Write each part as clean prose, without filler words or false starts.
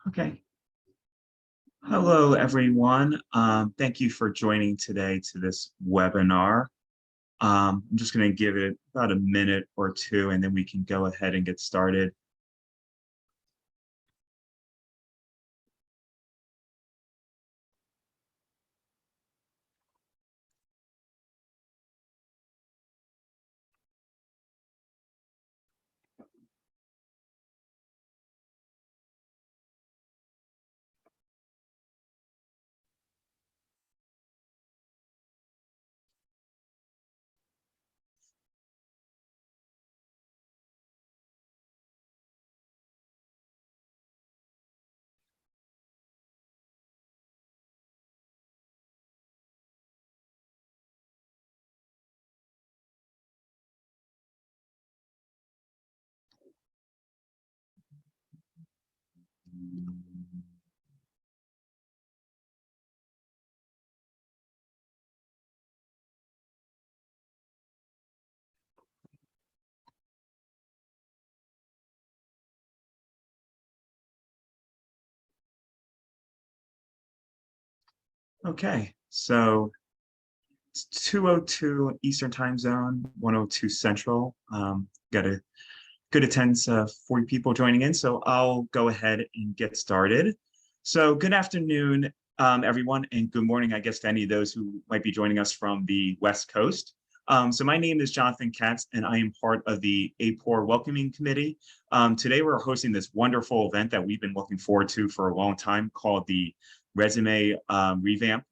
Okay. Hello, everyone. Thank you for joining today to this webinar. I'm just going to give it about a minute or two, and then we can go ahead and get started. Okay, so it's 2:02 Eastern Time Zone, 1:02 Central. Got a good attendance of 40 people joining in, so I'll go ahead and get started. So good afternoon, everyone, and good morning, I guess, to any of those who might be joining us from the West Coast. So my name is Jonathan Katz, and I am part of the AAPOR Welcoming Committee. Today, we're hosting this wonderful event that we've been looking forward to for a long time called the Resume Revamp,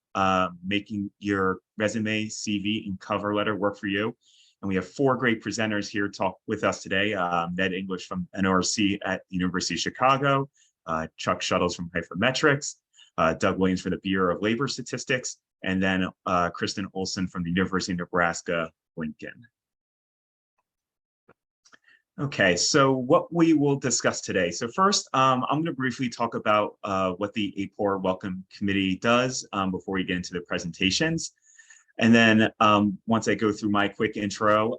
making your resume, CV, and cover letter work for you. And we have four great presenters here to talk with us today. Ned English from NORC at the University of Chicago, Chuck Shuttles from Hypermetrics, Doug Williams from the Bureau of Labor Statistics, and then Kristen Olson from the University of Nebraska, Lincoln. Okay, so what we will discuss today. So first, I'm going to briefly talk about what the AAPOR Welcome Committee does before we get into the presentations. And then once I go through my quick intro,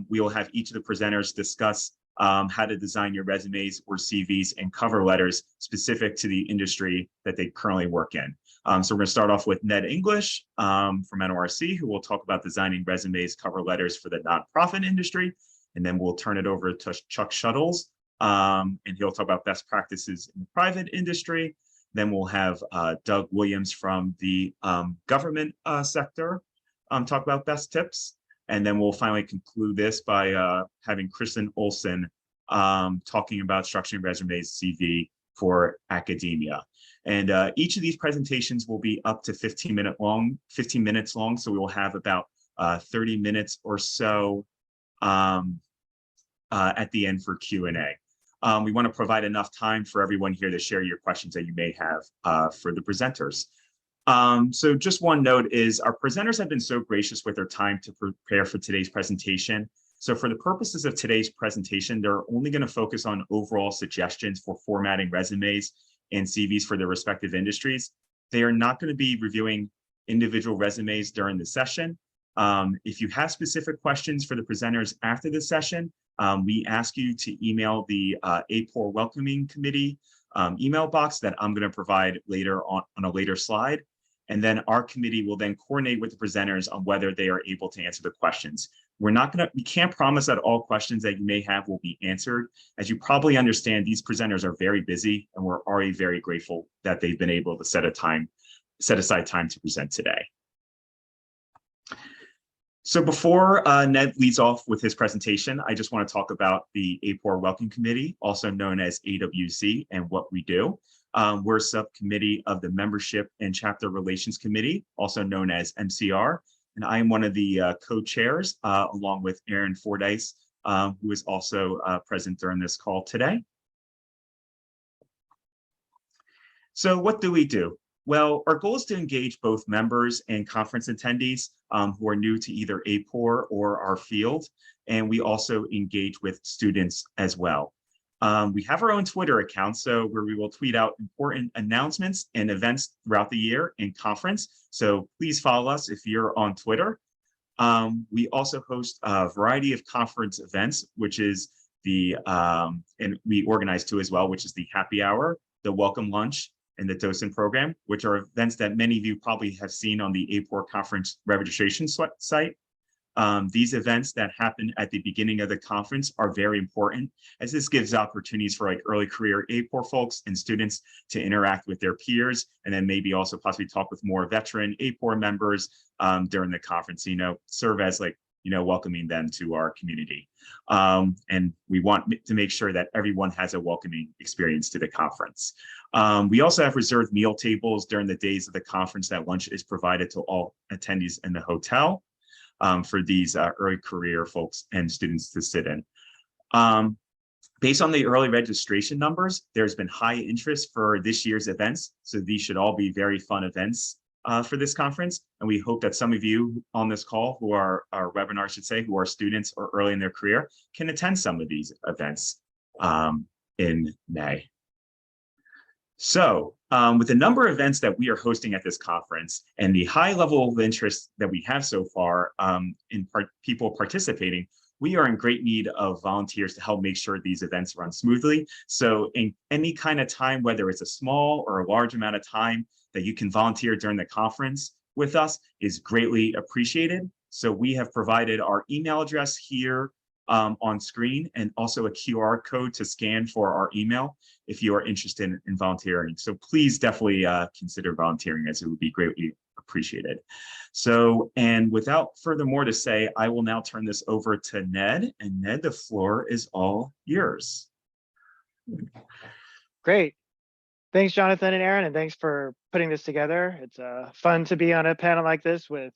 we will have each of the presenters discuss how to design your resumes or CVs and cover letters specific to the industry that they currently work in. So we're going to start off with Ned English from NORC, who will talk about designing resumes, cover letters for the nonprofit industry. And then we'll turn it over to Chuck Shuttles, and he'll talk about best practices in the private industry. Then we'll have Doug Williams from the government sector talk about best tips. And then we'll finally conclude this by having Kristen Olson talking about structuring resumes, CV for academia. And each of these presentations will be up to 15 minutes long. So we will have about 30 minutes or so at the end for Q&A. We want to provide enough time for everyone here to share your questions that you may have for the presenters. So just one note is our presenters have been so gracious with their time to prepare for today's presentation. So for the purposes of today's presentation, they're only going to focus on overall suggestions for formatting resumes and CVs for their respective industries. They are not going to be reviewing individual resumes during the session. If you have specific questions for the presenters after the session, we ask you to email the AAPOR Welcoming Committee email box that I'm going to provide later on a later slide. And then our committee will then coordinate with the presenters on whether they are able to answer the questions. We can't promise that all questions that you may have will be answered. As you probably understand, these presenters are very busy, and we're already very grateful that they've been able to set aside time to present today. So before Ned leads off with his presentation, I just want to talk about the AAPOR Welcome Committee, also known as AWC, and what we do. We're a subcommittee of the Membership and Chapter Relations Committee, also known as MCR, and I am one of the co-chairs, along with Aaron Fordyce, who is also present during this call today. So what do we do? Well, our goal is to engage both members and conference attendees who are new to either AAPOR or our field, and we also engage with students as well. We have our own Twitter account, so where we will tweet out important announcements and events throughout the year in conference. So please follow us if you're on Twitter. We also host a variety of conference events, which is and we organize two as well, which is the happy hour, the Welcome Lunch, and the Docent Program, which are events that many of you probably have seen on the AAPOR conference registration site. These events that happen at the beginning of the conference are very important, as this gives opportunities for like early career AAPOR folks and students to interact with their peers, and then maybe also possibly talk with more veteran AAPOR members during the conference, serve as like, welcoming them to our community. And we want to make sure that everyone has a welcoming experience to the conference. We also have reserved meal tables during the days of the conference. That lunch is provided to all attendees in the hotel for these early career folks and students to sit in. Based on the early registration numbers, there's been high interest for this year's events. So these should all be very fun events for this conference. And we hope that some of you on this call who are, our webinar, I should say, who are students or early in their career can attend some of these events in May. So with the number of events that we are hosting at this conference and the high level of interest that we have so far in people participating, we are in great need of volunteers to help make sure these events run smoothly. So in any kind of time, whether it's a small or a large amount of time that you can volunteer during the conference with us is greatly appreciated. So we have provided our email address here on screen, and also a QR code to scan for our email if you are interested in volunteering. So please definitely consider volunteering, as it would be greatly appreciated. So, and without further more to say, I will now turn this over to Ned. And Ned, the floor is all yours. Great. Thanks, Jonathan and Aaron, and thanks for putting this together. It's fun to be on a panel like this with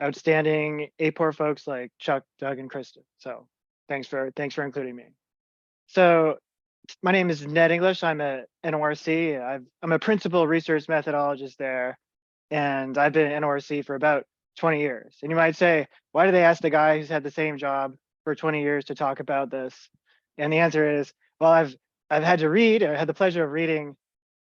outstanding AAPOR folks like Chuck, Doug, and Kristen. So thanks for including me. So my name is Ned English. I'm at NORC. I'm a principal research methodologist there, and I've been at NORC for about 20 years. And you might say, why do they ask the guy who's had the same job for 20 years to talk about this? And the answer is, well, I've had to read, or had the pleasure of reading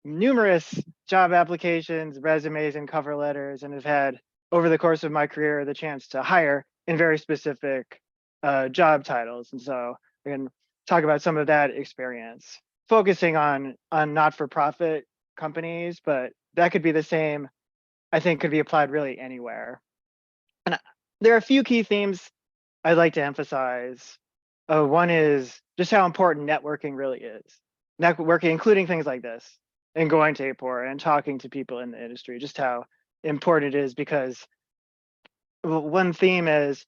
numerous job applications, resumes, and cover letters, and have had, over the course of my career, the chance to hire in very specific job titles. And so we're going to talk about some of that experience, focusing on not-for-profit companies, but that could be the same, I think, could be applied really anywhere. And there are a few key themes I'd like to emphasize. One is just how important networking really is. Networking, including things like this, and going to AAPOR and talking to people in the industry, just how important it is, because one theme is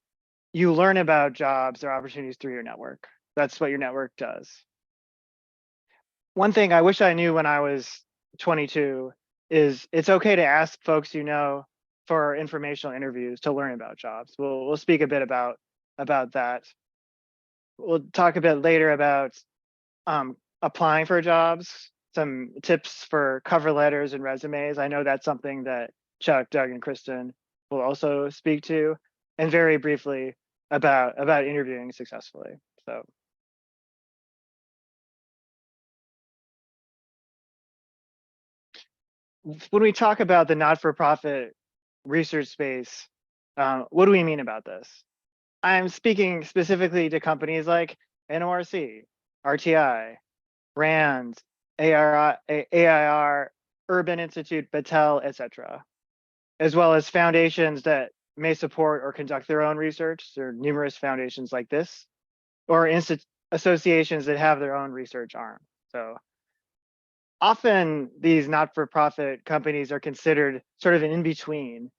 you learn about jobs or opportunities through your network. That's what your network does. One thing I wish I knew when I was 22 is it's okay to ask folks you know for informational interviews to learn about jobs. We'll speak a bit about that. We'll talk a bit later about applying for jobs, some tips for cover letters and resumes. I know that's something that Chuck, Doug, and Kristen will also speak to, and very briefly about interviewing successfully. So when we talk about the not-for-profit research space, what do we mean about this? I'm speaking specifically to companies like NORC, RTI, RAND, AIR, Urban Institute, Battelle, etc., as well as foundations that may support or conduct their own research. There are numerous foundations like this, or associations that have their own research arm. So often these not-for-profit companies are considered sort of an in-between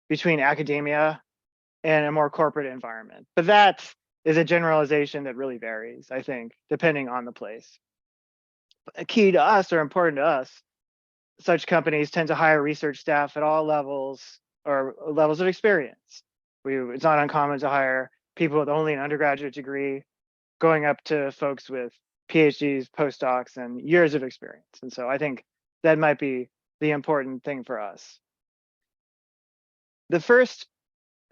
between academia and a more corporate environment. But that is a generalization that really varies, I think, depending on the place. Key to us, or important to us, such companies tend to hire research staff at all levels or levels of experience. It's not uncommon to hire people with only an undergraduate degree, going up to folks with PhDs, postdocs, and years of experience. And so I think that might be the important thing for us. The first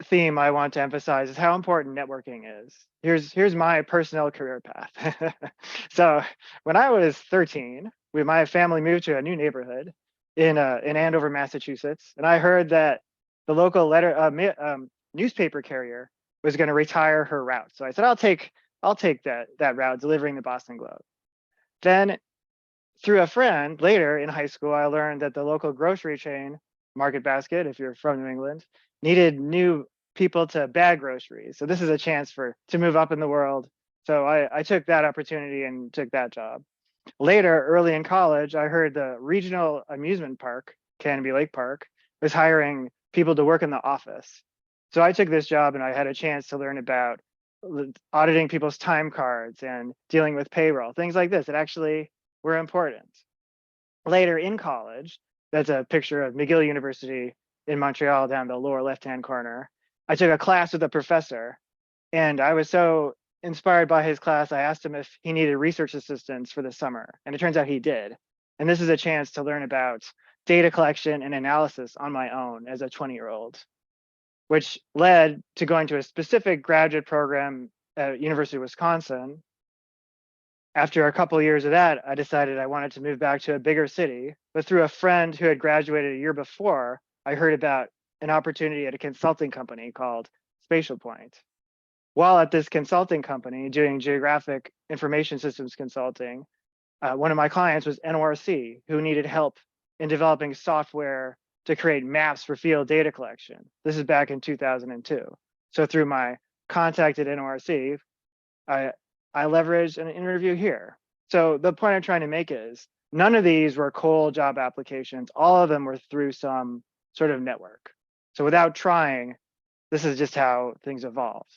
theme I want to emphasize is how important networking is. Here's my personal career path. So when I was 13, my family moved to a new neighborhood in Andover, Massachusetts, and I heard that the local newspaper carrier was going to retire her route. So I said, I'll take that route, delivering the Boston Globe. Then through a friend later in high school, I learned that the local grocery chain, Market Basket, if you're from New England, needed new people to bag groceries. So this is a chance to move up in the world. So I took that opportunity and took that job. Later, early in college, I heard the regional amusement park, Canby Lake Park, was hiring people to work in the office. So I took this job and I had a chance to learn about auditing people's time cards and dealing with payroll, things like this that actually were important. Later in college, that's a picture of McGill University in Montreal down the lower left-hand corner. I took a class with a professor and I was so inspired by his class, I asked him if he needed research assistants for the summer. And it turns out he did. And this is a chance to learn about data collection and analysis on my own as a 20-year-old, which led to going to a specific graduate program at University of Wisconsin. After a couple of years of that, I decided I wanted to move back to a bigger city, but through a friend who had graduated a year before, I heard about an opportunity at a consulting company called Spatial Point. While at this consulting company doing geographic information systems consulting, one of my clients was NORC, who needed help in developing software to create maps for field data collection. This is back in 2002. So through my contact at NORC, I leveraged an interview here. So the point I'm trying to make is none of these were cold job applications. All of them were through some sort of network. So without trying, this is just how things evolved.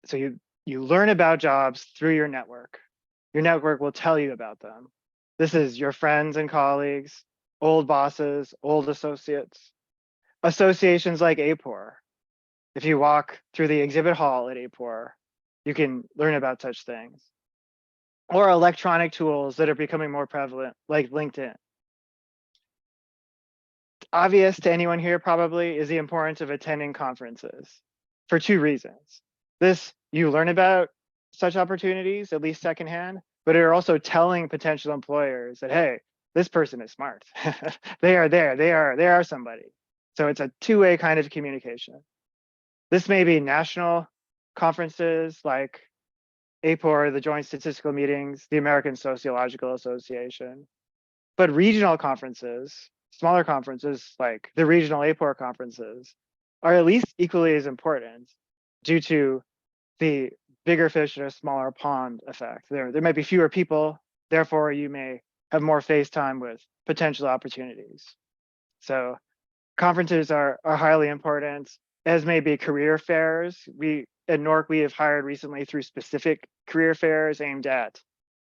So you learn about jobs through your network. Your network will tell you about them. This is your friends and colleagues, old bosses, old associates, associations like AAPOR. If you walk through the exhibit hall at AAPOR, you can learn about such things. Or electronic tools that are becoming more prevalent, like LinkedIn. Obvious to anyone here probably is the importance of attending conferences for two reasons. You learn about such opportunities, at least secondhand, but you're also telling potential employers that, hey, this person is smart. They are there, they are somebody. So it's a two-way kind of communication. This may be national conferences like AAPOR, the Joint Statistical Meetings, the American Sociological Association, but regional conferences, smaller conferences like the regional AAPOR conferences are at least equally as important due to the bigger fish in a smaller pond effect. There might be fewer people, therefore you may have more face time with potential opportunities. So conferences are highly important, as may be career fairs. At NORC, we have hired recently through specific career fairs aimed at,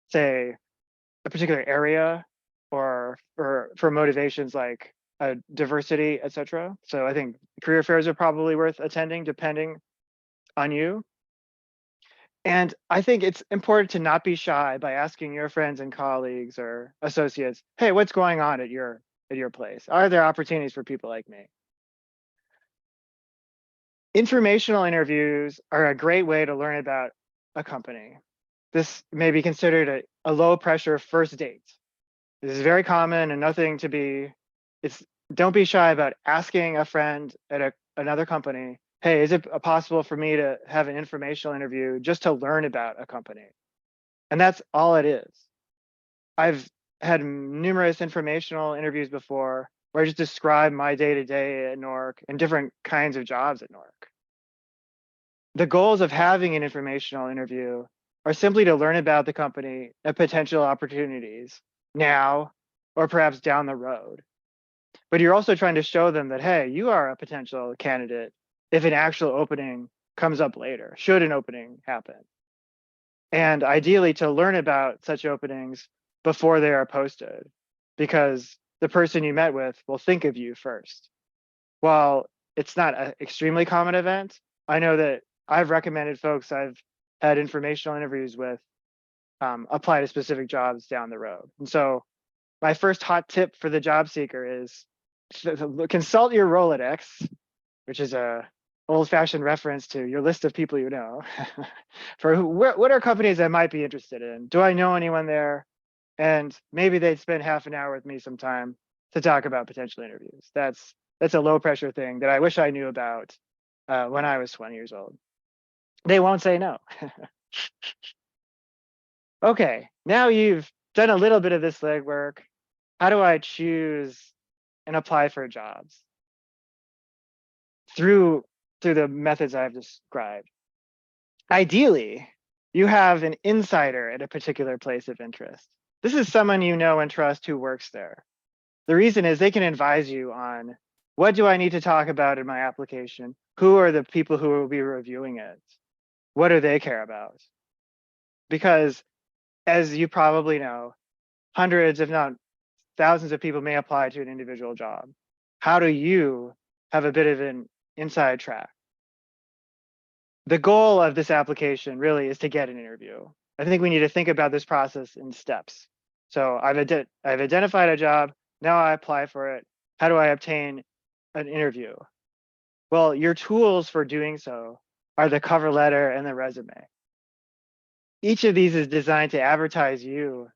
say, a particular area or for motivations like diversity, et cetera. So I think career fairs are probably worth attending depending on you. And I think it's important to not be shy by asking your friends and colleagues or associates, hey, what's going on at your place? Are there opportunities for people like me? Informational interviews are a great way to learn about a company. This may be considered a low pressure first date. This is very common and nothing to be, don't be shy about asking a friend at another company, hey, is it possible for me to have an informational interview just to learn about a company? And that's all it is. I've had numerous informational interviews before where I just describe my day-to-day at NORC and different kinds of jobs at NORC. The goals of having an informational interview are simply to learn about the company and potential opportunities now or perhaps down the road. But you're also trying to show them that, hey, you are a potential candidate if an actual opening comes up later, should an opening happen. And ideally to learn about such openings before they are posted, because the person you met with will think of you first. While it's not an extremely common event, I know that I've recommended folks I've had informational interviews with apply to specific jobs down the road. And so my first hot tip for the job seeker is consult your Rolodex, which is a old-fashioned reference to your list of people you know, for what are companies I might be interested in? Do I know anyone there? And maybe they'd spend half an hour with me sometime to talk about potential interviews. That's a low-pressure thing that I wish I knew about when I was 20 years old. They won't say no. Okay, now you've done a little bit of this legwork. How do I choose and apply for jobs? Through the methods I've described. Ideally, you have an insider at a particular place of interest. This is someone you know and trust who works there. The reason is they can advise you on what do I need to talk about in my application? Who are the people who will be reviewing it? What do they care about? Because as you probably know, hundreds, if not thousands of people may apply to an individual job. How do you have a bit of an inside track? The goal of this application really is to get an interview. I think we need to think about this process in steps. So I've identified a job. Now I apply for it. How do I obtain an interview? Well, your tools for doing so are the cover letter and the resume. Each of these is designed to advertise you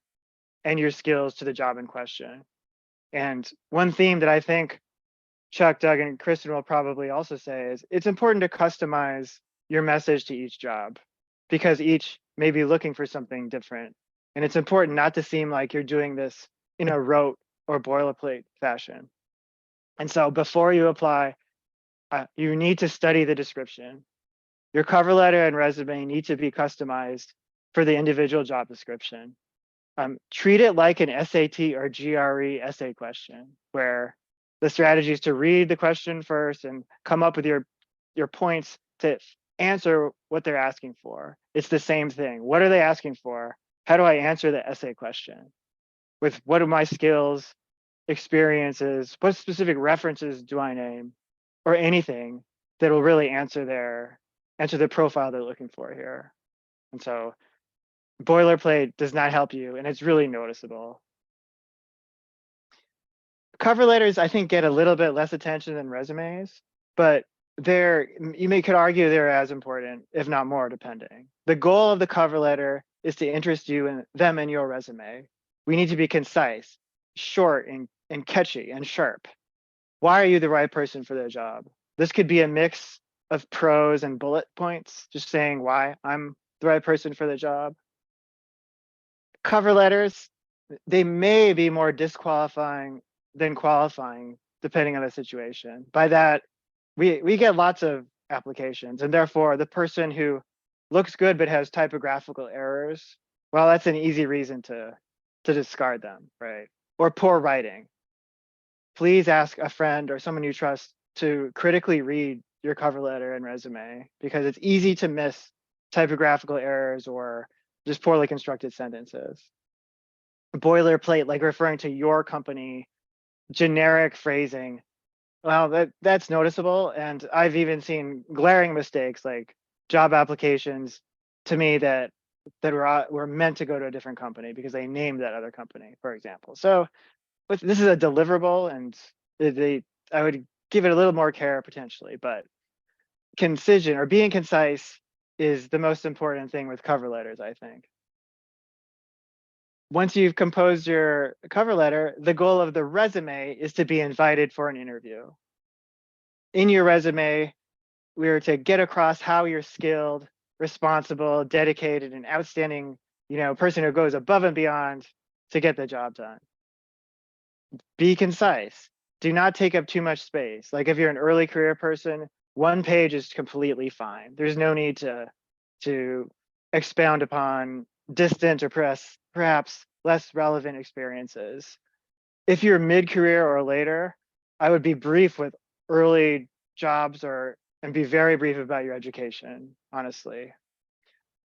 and your skills to the job in question. And one theme that I think Chuck, Doug, and Kristen will probably also say is it's important to customize your message to each job because each may be looking for something different. And it's important not to seem like you're doing this in a rote or boilerplate fashion. And so before you apply, you need to study the description. Your cover letter and resume need to be customized for the individual job description. Treat it like an SAT or GRE essay question, where the strategy is to read the question first and come up with your points to answer what they're asking for. It's the same thing. What are they asking for? How do I answer the essay question? With what are my skills, experiences, what specific references do I name, or anything that will really answer the profile they're looking for here. And so boilerplate does not help you, and it's really noticeable. Cover letters, I think, get a little bit less attention than resumes, but could argue they're as important, if not more, depending. The goal of the cover letter is to interest you in them and your resume. We need to be concise, short, and catchy and sharp. Why are you the right person for the job? This could be a mix of pros and bullet points, just saying why I'm the right person for the job. Cover letters, they may be more disqualifying than qualifying, depending on the situation. By that, we get lots of applications, and therefore the person who looks good but has typographical errors, well, that's an easy reason to discard them, right? Or poor writing. Please ask a friend or someone you trust to critically read your cover letter and resume, because it's easy to miss typographical errors or just poorly constructed sentences. Boilerplate, like referring to your company, generic phrasing, well, that's noticeable. And I've even seen glaring mistakes like job applications to me that were meant to go to a different company because they named that other company, for example. So this is a deliverable, and I would give it a little more care potentially, but concision or being concise is the most important thing with cover letters, I think. Once you've composed your cover letter, the goal of the resume is to be invited for an interview. In your resume, we are to get across how you're skilled, responsible, dedicated, and outstanding, person who goes above and beyond to get the job done. Be concise. Do not take up too much space. Like if you're an early career person, one page is completely fine. There's no need to expound upon distant or perhaps less relevant experiences. If you're mid-career or later, I would be brief with early jobs and be very brief about your education, honestly.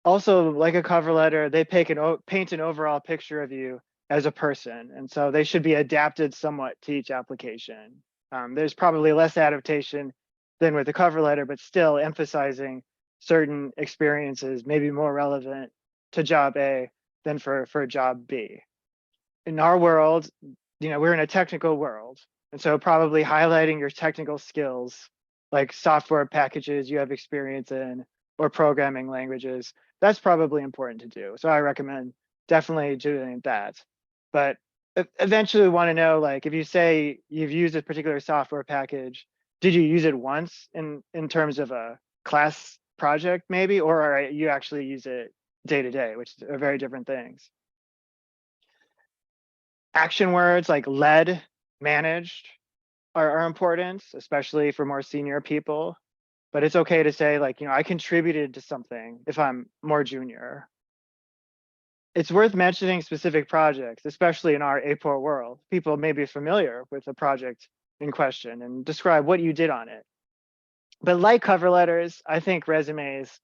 Also, like a cover letter, they paint an overall picture of you as a person. And so they should be adapted somewhat to each application. There's probably less adaptation than with a cover letter, but still emphasizing certain experiences may be more relevant to job A than for job B. In our world, we're in a technical world. And so probably highlighting your technical skills, like software packages you have experience in or programming languages, that's probably important to do. So I recommend definitely doing that. But eventually we want to know, like, if you say you've used a particular software package, did you use it once in terms of a class project maybe, or you actually use it day to day, which are very different things. Action words like led, managed are important, especially for more senior people. But it's okay to say, like, I contributed to something if I'm more junior. It's worth mentioning specific projects, especially in our AAPOR world. People may be familiar with the project in question and describe what you did on it. But like cover letters, I think resumes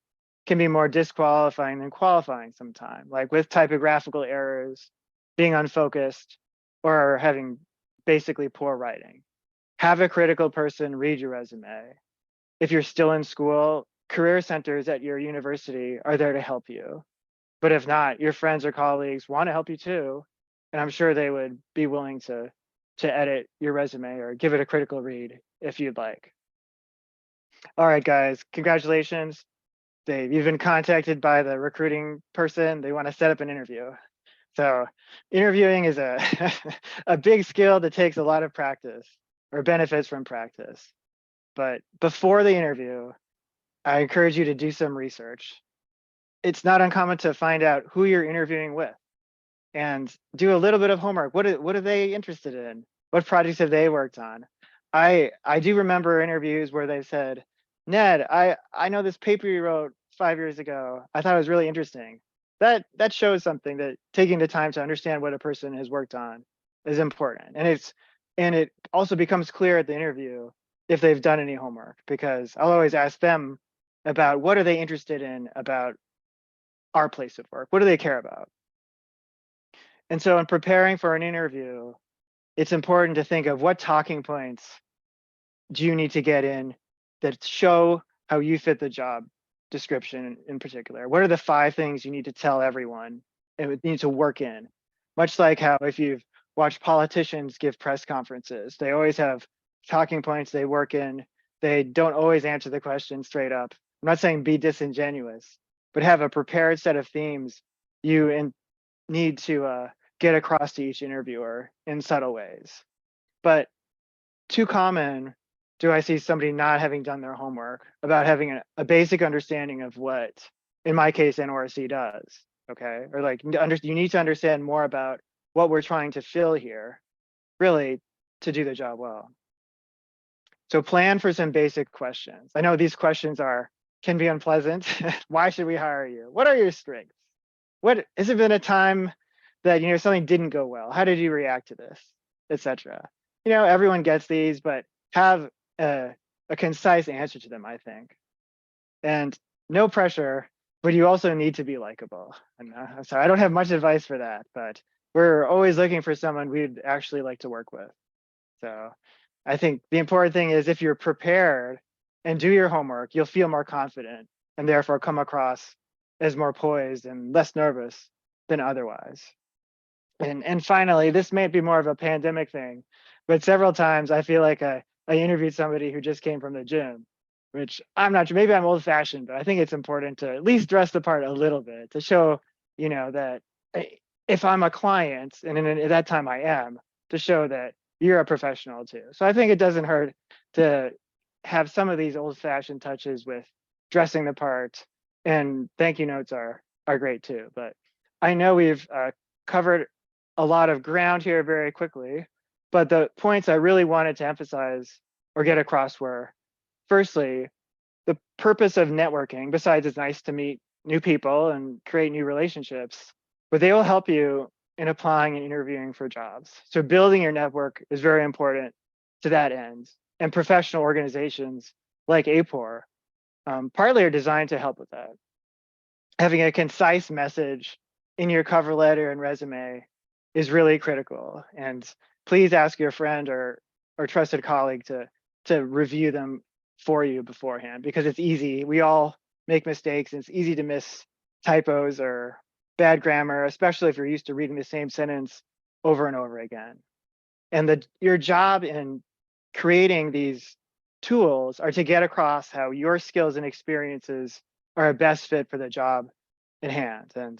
can be more disqualifying than qualifying sometimes, like with typographical errors, being unfocused, or having basically poor writing. Have a critical person read your resume. If you're still in school, career centers at your university are there to help you. But if not, your friends or colleagues want to help you too. And I'm sure they would be willing to edit your resume or give it a critical read if you'd like. All right, guys, congratulations. You've been contacted by the recruiting person. They want to set up an interview. So interviewing is a, a big skill that takes a lot of practice or benefits from practice. But before the interview, I encourage you to do some research. It's not uncommon to find out who you're interviewing with and do a little bit of homework. What are they interested in? What projects have they worked on? I do remember interviews where they said, Ned, I know this paper you wrote 5 years ago. I thought it was really interesting. That shows something, that taking the time to understand what a person has worked on is important. And it also becomes clear at the interview if they've done any homework, because I'll always ask them about what are they interested in about our place of work? What do they care about? And so in preparing for an interview, it's important to think of what talking points do you need to get in that show how you fit the job description in particular. What are the 5 things you need to tell everyone and need to work in? Much like how if you've watched politicians give press conferences, they always have talking points they work in. They don't always answer the question straight up. I'm not saying be disingenuous, but have a prepared set of themes you need to get across to each interviewer in subtle ways. But too common do I see somebody not having done their homework about having a basic understanding of what, in my case, NORC does, okay? Or like, you need to understand more about what we're trying to fill here, really, to do the job well. So plan for some basic questions. I know these questions can be unpleasant. Why should we hire you? What are your strengths? What has it been a time that something didn't go well? How did you react to this, etc.? Everyone gets these, but have a concise answer to them, I think. And no pressure, but you also need to be likable. And I'm sorry, I don't have much advice for that, but we're always looking for someone we'd actually like to work with. So I think the important thing is if you're prepared and do your homework, you'll feel more confident and therefore come across as more poised and less nervous than otherwise. And finally, this may be more of a pandemic thing, but several times I feel like I interviewed somebody who just came from the gym, which I'm not sure, maybe I'm old fashioned, but I think it's important to at least dress the part a little bit to show, that if I'm a client, and at that time I am, to show that you're a professional too. So I think it doesn't hurt to have some of these old fashioned touches with dressing the part, and thank you notes are great too. But I know we've covered a lot of ground here very quickly, but the points I really wanted to emphasize or get across were, firstly, the purpose of networking, besides it's nice to meet new people and create new relationships, but they will help you in applying and interviewing for jobs. So building your network is very important to that end. And professional organizations like AAPOR partly are designed to help with that. Having a concise message in your cover letter and resume is really critical. And please ask your friend or trusted colleague to review them for you beforehand, because it's easy. We all make mistakes, and it's easy to miss typos or bad grammar, especially if you're used to reading the same sentence over and over again. And your job in creating these tools are to get across how your skills and experiences are a best fit for the job at hand. And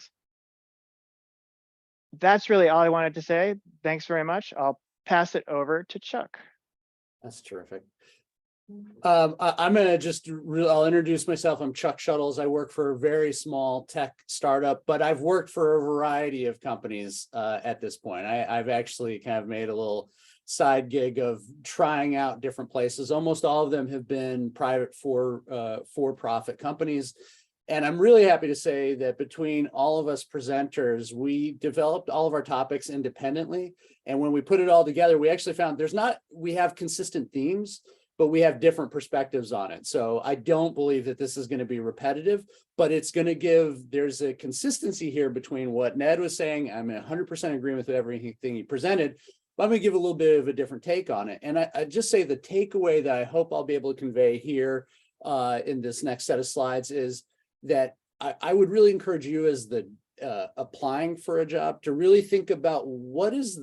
that's really all I wanted to say. Thanks very much. I'll pass it over to Chuck. That's terrific. I'm gonna I'll introduce myself. I'm Chuck Shuttles. I work for a very small tech startup, but I've worked for a variety of companies at this point. I've actually kind of made a little side gig of trying out different places. Almost all of them have been private for-profit companies. And I'm really happy to say that between all of us presenters, we developed all of our topics independently. And when we put it all together, we actually found we have consistent themes, but we have different perspectives on it. So I don't believe that this is going to be repetitive, but it's going to there's a consistency here between what Ned was saying. I'm in 100% agreement with everything he presented, but I'm going to give a little bit of a different take on it. And I just say the takeaway that I hope I'll be able to convey here in this next set of slides is that I would really encourage you as the applying for a job to really think about what's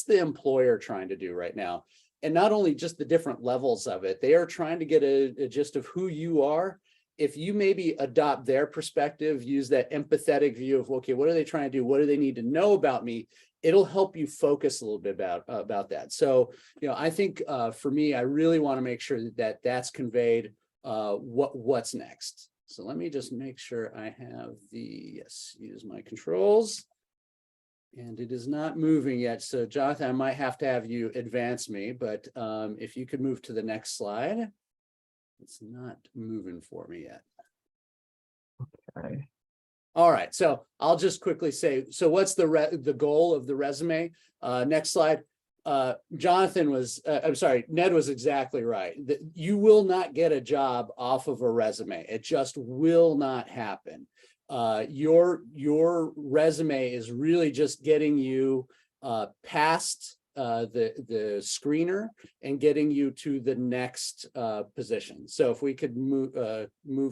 the employer trying to do right now. And not only just the different levels of it, they are trying to get a gist of who you are. If you maybe adopt their perspective, use that empathetic view of, okay, what are they trying to do? What do they need to know about me? It'll help you focus a little bit about that. So, I think for me, I really want to make sure that that's conveyed what's next. So let me just make sure I have use my controls. And it is not moving yet. So Jonathan, I might have to have you advance me, but if you could move to the next slide. It's not moving for me yet. Okay. All right, so I'll just quickly say, so what's the goal of the resume? Next slide. Ned was exactly right. You will not get a job off of a resume. It just will not happen. Your resume is really just getting you past the screener and getting you to the next position. So if we could move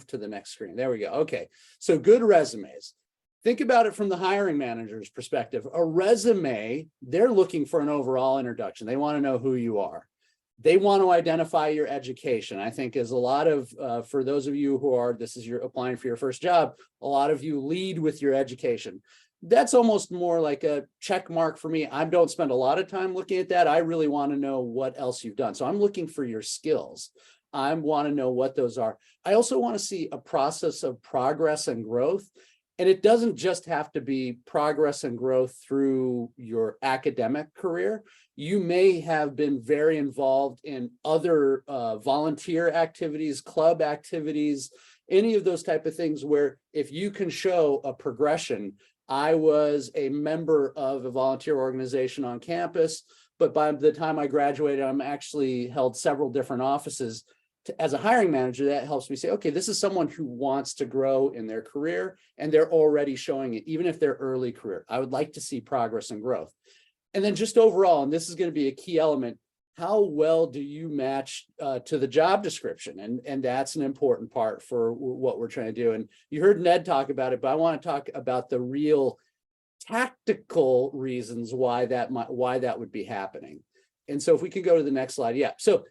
to the next screen. There we go. Okay, so good resumes. Think about it from the hiring manager's perspective. A resume, they're looking for an overall introduction. They want to know who you are. They want to identify your education. I think as a lot of, for those of you who are, you're applying for your first job, a lot of you lead with your education. That's almost more like a check mark for me. I don't spend a lot of time looking at that. I really want to know what else you've done. So I'm looking for your skills. I want to know what those are. I also want to see a process of progress and growth. And it doesn't just have to be progress and growth through your academic career. You may have been very involved in other volunteer activities, club activities, any of those type of things where if you can show a progression. I was a member of a volunteer organization on campus, but by the time I graduated, I'm actually held several different offices. As a hiring manager, that helps me say, okay, this is someone who wants to grow in their career and they're already showing it, even if they're early career. I would like to see progress and growth. And then just overall, and this is going to be a key element, how well do you match to the job description? And that's an important part for what we're trying to do. And you heard Ned talk about it, but I want to talk about the real tactical reasons why that would be happening. And so if we could go to the next slide. Yeah. So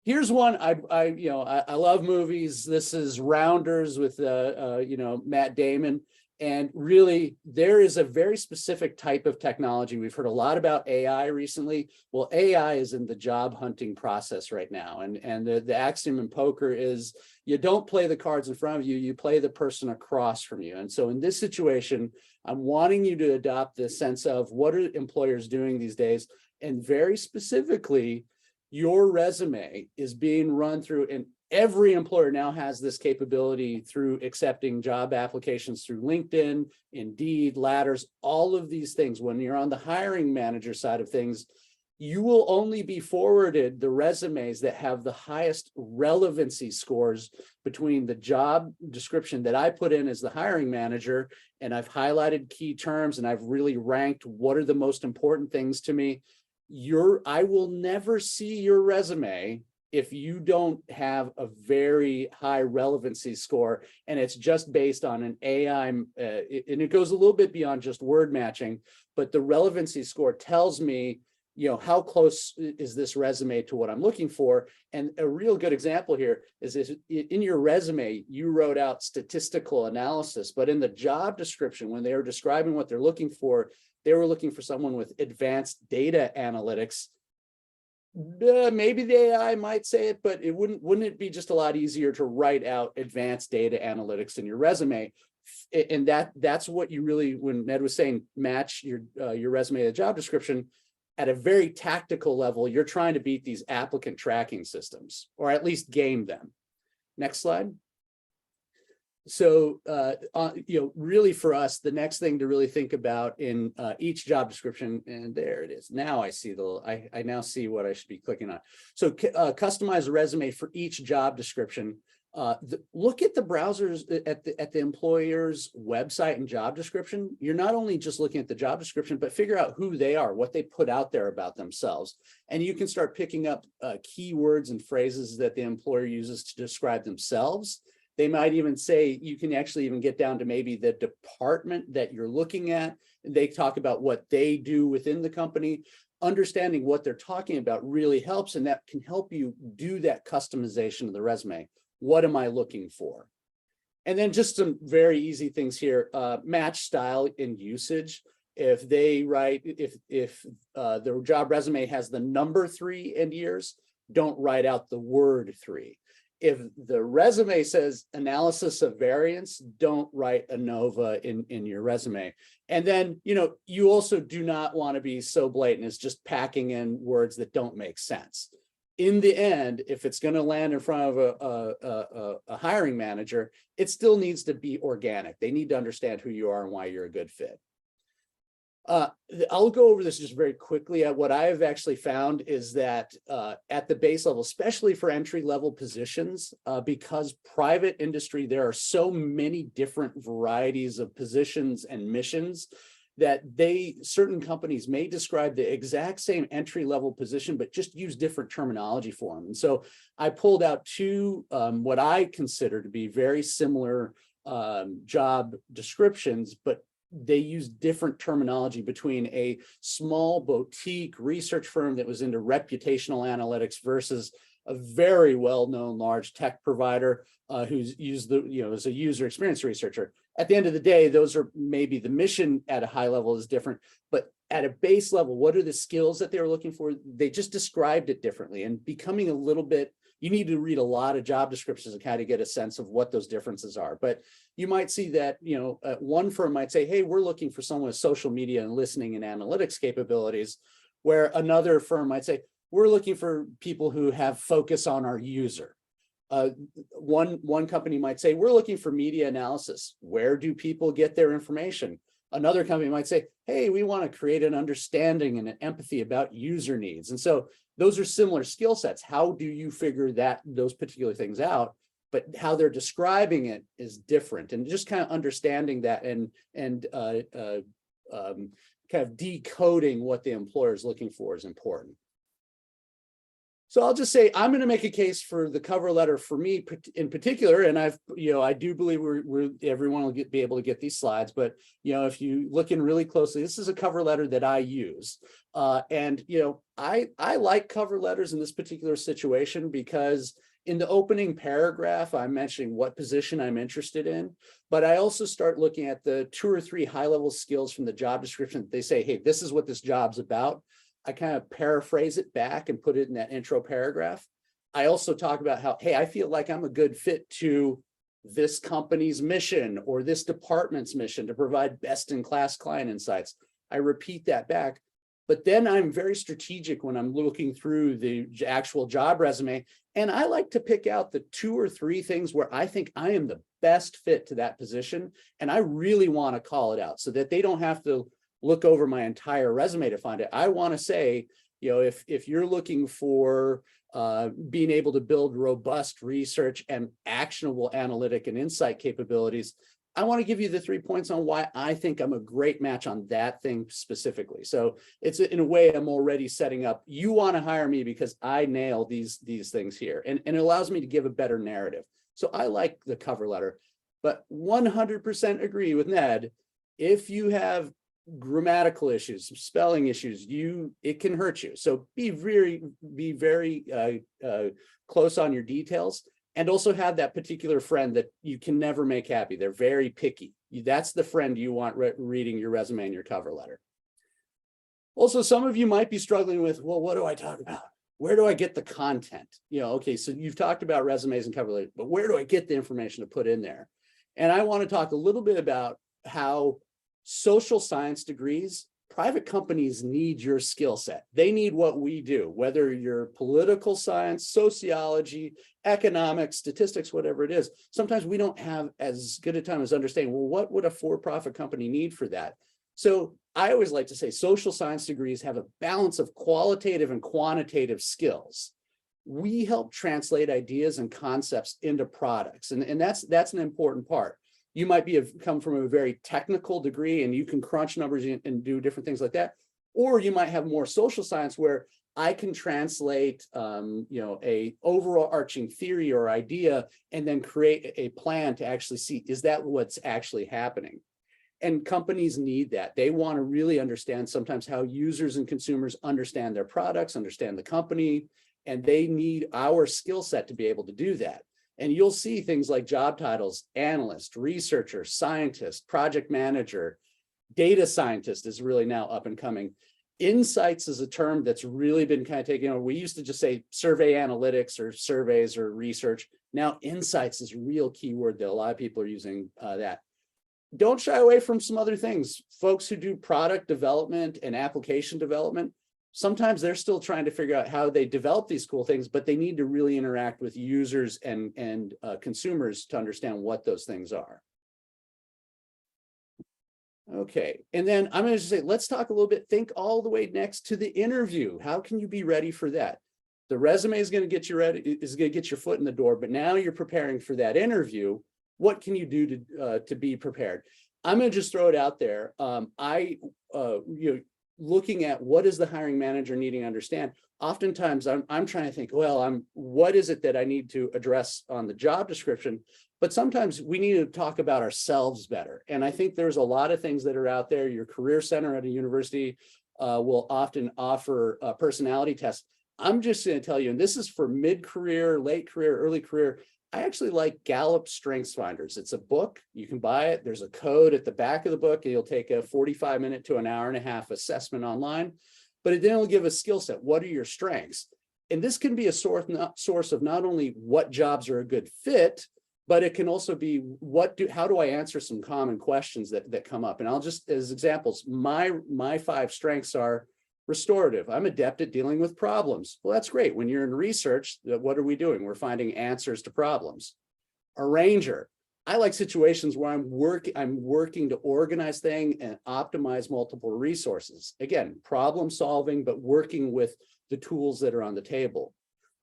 here's one. I love movies. This is Rounders with Matt Damon. And really, there is a very specific type of technology. We've heard a lot about AI recently. Well, AI is in the job hunting process right now. And the axiom in poker is you don't play the cards in front of you, you play the person across from you. And so in this situation, I'm wanting you to adopt this sense of what are employers doing these days? And very specifically, your resume is being run through, and every employer now has this capability through accepting job applications through LinkedIn, Indeed, Ladders, all of these things. When you're on the hiring manager side of things, you will only be forwarded the resumes that have the highest relevancy scores between the job description that I put in as the hiring manager, and I've highlighted key terms and I've really ranked what are the most important things to me. I will never see your resume if you don't have a very high relevancy score, and it's just based on an AI, and it goes a little bit beyond just word matching, but the relevancy score tells me, how close is this resume to what I'm looking for? And a real good example here is in your resume, you wrote out statistical analysis, but in the job description, when they were describing what they're looking for, they were looking for someone with advanced data analytics. Maybe the AI might say it, but wouldn't it be just a lot easier to write out advanced data analytics in your resume? And that's what you really, when Ned was saying, match your resume to the job description, at a very tactical level, you're trying to beat these applicant tracking systems, or at least game them. Next slide. So, really for us, the next thing to really think about in each job description, and there it is. Now I see I now see what I should be clicking on. So customize a resume for each job description. Look at the browsers at the employer's website and job description. You're not only just looking at the job description, but figure out who they are, what they put out there about themselves. And you can start picking up keywords and phrases that the employer uses to describe themselves. They might even say, you can actually even get down to maybe the department that you're looking at. They talk about what they do within the company. Understanding what they're talking about really helps, and that can help you do that customization of the resume. What am I looking for? And then just some very easy things here, match style and usage. If they write, if the job resume has the number 3 and years, don't write out the word 3. If the resume says analysis of variance, don't write ANOVA in your resume. And then, you also do not want to be so blatant as just packing in words that don't make sense. In the end, if it's going to land in front of a hiring manager, it still needs to be organic. They need to understand who you are and why you're a good fit. I'll go over this just very quickly. What I have actually found is that at the base level, especially for entry-level positions, because private industry, there are so many different varieties of positions and missions that certain companies may describe the exact same entry-level position, but just use different terminology for them. And so I pulled out 2 what I consider to be very similar job descriptions, but they use different terminology between a small boutique research firm that was into reputational analytics versus a very well-known large tech provider who's used as a user experience researcher. At the end of the day, those are maybe the mission at a high level is different, but at a base level, what are the skills that they were looking for? They just described it differently, and becoming a little bit, you need to read a lot of job descriptions and kind of get a sense of what those differences are. But you might see that, one firm might say, hey, we're looking for someone with social media and listening and analytics capabilities, where another firm might say, we're looking for people who have focus on our user. One company might say, we're looking for media analysis. Where do people get their information? Another company might say, hey, we want to create an understanding and an empathy about user needs. And so those are similar skill sets. How do you figure those particular things out? But how they're describing it is different. And just kind of understanding that and kind of decoding what the employer is looking for is important. So I'll just say, I'm going to make a case for the cover letter for me in particular. And I do believe everyone will be able to get these slides, but, if you look in really closely, this is a cover letter that I use. And I like cover letters in this particular situation because in the opening paragraph, I'm mentioning what position I'm interested in, but I also start looking at the 2 or 3 high-level skills from the job description. They say, hey, this is what this job's about. I kind of paraphrase it back and put it in that intro paragraph. I also talk about how, hey, I feel like I'm a good fit to this company's mission or this department's mission to provide best-in-class client insights. I repeat that back, but then I'm very strategic when I'm looking through the actual job resume, and I like to pick out the 2 or 3 things where I think I am the best fit to that position, and I really want to call it out so that they don't have to look over my entire resume to find it. I want to say, if you're looking for being able to build robust research and actionable analytic and insight capabilities, I want to give you the 3 points on why I think I'm a great match on that thing specifically. So it's in a way I'm already setting up, you want to hire me because I nail these things here. And it allows me to give a better narrative. So I like the cover letter, but 100% agree with Ned. If you have grammatical issues, spelling issues, it can hurt you. So be very close on your details, and also have that particular friend that you can never make happy. They're very picky. That's the friend you want reading your resume and your cover letter. Also, some of you might be struggling with, well, what do I talk about? where do I get the content? Okay, so you've talked about resumes and cover letters, but where do I get the information to put in there? And I want to talk a little bit about how social science degrees, private companies need your skill set. They need what we do, whether you're political science, sociology, economics, statistics, whatever it is. Sometimes we don't have as good a time as understanding, well, what would a for-profit company need for that? So I always like to say social science degrees have a balance of qualitative and quantitative skills. We help translate ideas and concepts into products, and that's an important part. You might come from a very technical degree and you can crunch numbers and do different things like that. Or you might have more social science where I can translate, a overarching theory or idea and then create a plan to actually see, is that what's actually happening? And companies need that. They want to really understand sometimes how users and consumers understand their products, understand the company, and they need our skill set to be able to do that. And you'll see things like job titles: analyst, researcher, scientist, project manager, data scientist is really now up and coming. Insights is a term that's really been kind of taken. We used to just say survey analytics or surveys or research. Now insights is a real keyword that a lot of people are using that. Don't shy away from some other things. Folks who do product development and application development, sometimes they're still trying to figure out how they develop these cool things, but they need to really interact with users and consumers to understand what those things are. Okay, and then I'm going to just say, let's talk a little bit, think all the way next to the interview. How can you be ready for that? The resume is going to get you ready, is going to get your foot in the door, but now you're preparing for that interview. What can you do to be prepared? I'm going to just throw it out there. Looking at what is the hiring manager needing to understand, oftentimes I'm trying to think, well, what is it that I need to address on the job description? But sometimes we need to talk about ourselves better. And I think there's a lot of things that are out there. Your career center at a university will often offer a personality tests. I'm just going to tell you, and this is for mid-career, late career, early career, I actually like Gallup Strengths Finders. It's a book. You can buy it. There's a code at the back of the book, and you'll take a 45-minute to an hour-and-a-half assessment online. But it then will give a skill set. What are your strengths? And this can be a source of not only what jobs are a good fit, but it can also be how do I answer some common questions that come up? And I'll just, as examples, my 5 strengths are restorative. I'm adept at dealing with problems. Well, that's great. When you're in research, what are we doing? We're finding answers to problems. Arranger. I like situations where I'm working to organize things and optimize multiple resources. Again, problem solving, but working with the tools that are on the table.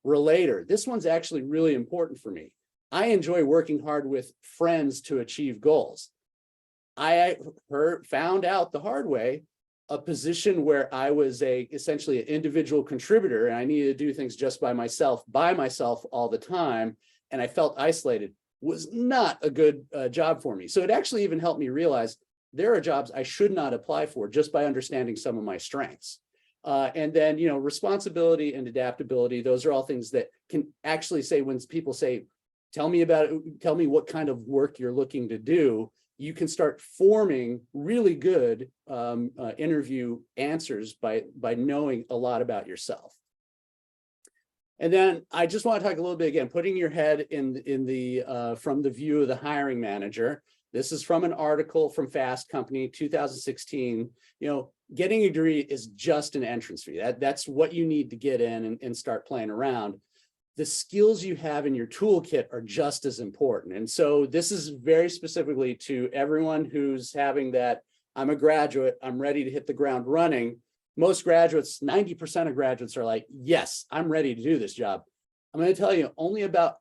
Relator. This one's actually really important for me. I enjoy working hard with friends to achieve goals. I found out the hard way, a position where I was essentially an individual contributor and I needed to do things just by myself all the time, and I felt isolated, was not a good job for me. So it actually even helped me realize there are jobs I should not apply for just by understanding some of my strengths. And then, responsibility and adaptability, those are all things that can actually say, when people say, tell me what kind of work you're looking to do, you can start forming really good interview answers by knowing a lot about yourself. And then I just want to talk a little bit again, putting your head in the from the view of the hiring manager. This is from an article from Fast Company, 2016. Getting a degree is just an entrance fee. That's what you need to get in and start playing around. The skills you have in your toolkit are just as important. And so this is very specifically to everyone who's having that, I'm a graduate, I'm ready to hit the ground running. Most graduates, 90% of graduates are like, yes, I'm ready to do this job. I'm going to tell you, only about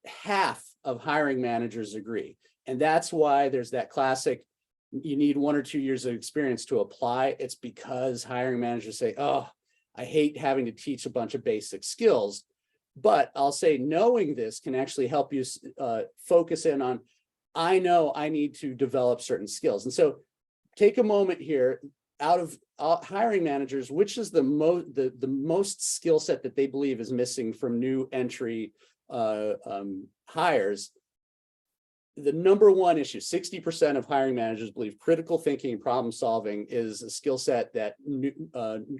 half of hiring managers agree. And that's why there's that classic, you need 1 or 2 years of experience to apply. It's because hiring managers say, oh, I hate having to teach a bunch of basic skills. But I'll say knowing this can actually help you focus in on, I know I need to develop certain skills. And so take a moment here, out of hiring managers, which is the most skill set that they believe is missing from new entry hires. The number one issue, 60% of hiring managers believe critical thinking and problem solving is a skill set that new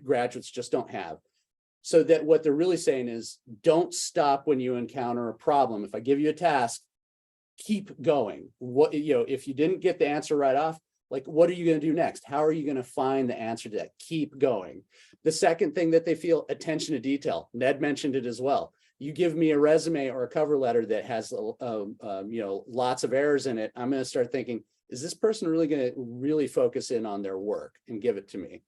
graduates just don't have. So that what they're really saying is, don't stop when you encounter a problem. If I give you a task, keep going. What, if you didn't get the answer right off, like, what are you going to do next? How are you going to find the answer to that? Keep going. The second thing that they feel, attention to detail. Ned mentioned it as well. You give me a resume or a cover letter that has, lots of errors in it. I'm going to start thinking, is this person really going to really focus in on their work and give it to me?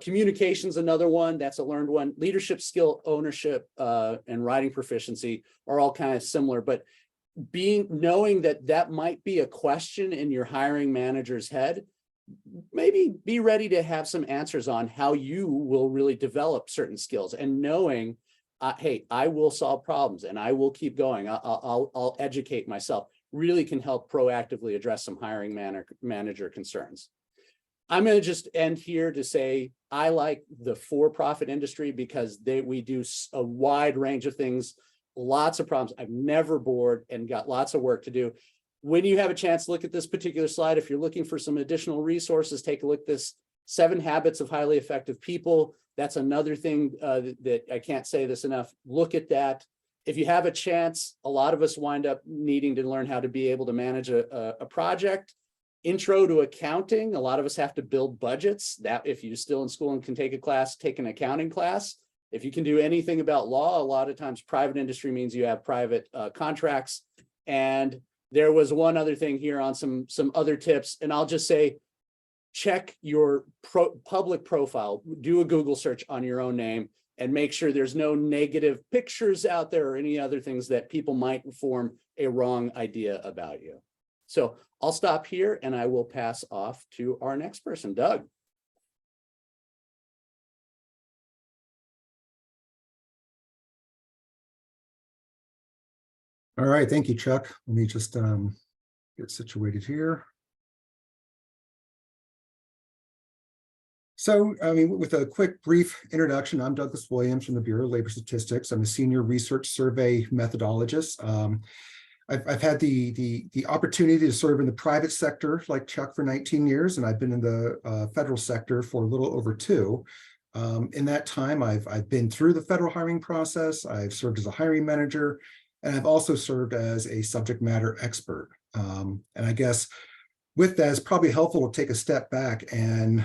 Communication's another one. That's a learned one. Leadership skill, ownership, and writing proficiency are all kind of similar, but knowing that might be a question in your hiring manager's head, maybe be ready to have some answers on how you will really develop certain skills, and knowing, hey, I will solve problems and I will keep going. I'll educate myself, really can help proactively address some hiring manager concerns. I'm going to just end here to say, I like the for-profit industry because we do a wide range of things, lots of problems. I've never bored and got lots of work to do. When you have a chance, look at this particular slide. If you're looking for some additional resources, take a look at this 7 Habits of Highly Effective People. That's another thing that I can't say this enough. Look at that. If you have a chance, a lot of us wind up needing to learn how to be able to manage a project. Intro to accounting. A lot of us have to build budgets. That if you're still in school and can take a class, take an accounting class. If you can do anything about law, a lot of times private industry means you have private contracts. And there was one other thing here on some other tips, and I'll just say, check your public profile. Do a Google search on your own name and make sure there's no negative pictures out there or any other things that people might form a wrong idea about you. So I'll stop here and I will pass off to our next person, Doug. All right, thank you, Chuck. Let me just get situated here. So, with a quick, brief introduction, I'm Douglas Williams from the Bureau of Labor Statistics. I'm a senior research survey methodologist. I've had the opportunity to serve in the private sector, like Chuck, for 19 years, and I've been in the federal sector for a little over 2. In that time, I've been through the federal hiring process. I've served as a hiring manager, and I've also served as a subject matter expert. And I guess with that, it's probably helpful to take a step back and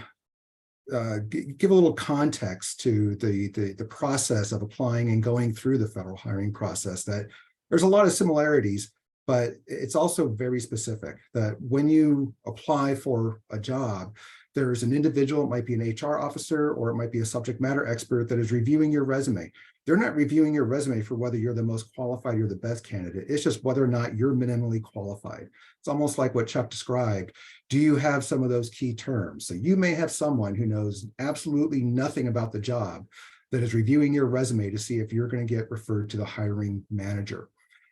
give a little context to the process of applying and going through the federal hiring process. That there's a lot of similarities, but it's also very specific. That when you apply for a job, there's an individual, it might be an HR officer, or it might be a subject matter expert that is reviewing your resume. They're not reviewing your resume for whether you're the most qualified, you're the best candidate. It's just whether or not you're minimally qualified. It's almost like what Chuck described. Do you have some of those key terms? So you may have someone who knows absolutely nothing about the job that is reviewing your resume to see if you're going to get referred to the hiring manager.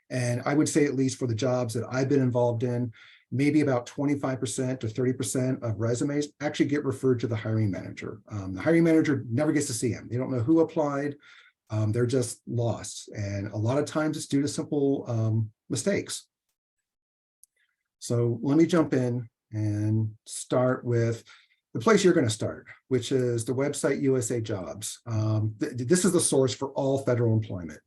And I would say, at least for the jobs that I've been involved in, maybe about 25% to 30% of resumes actually get referred to the hiring manager. The hiring manager never gets to see them. They don't know who applied. They're just lost. And a lot of times it's due to simple mistakes. So let me jump in and start with the place you're going to start, which is the website USA Jobs. This is the source for all federal employment.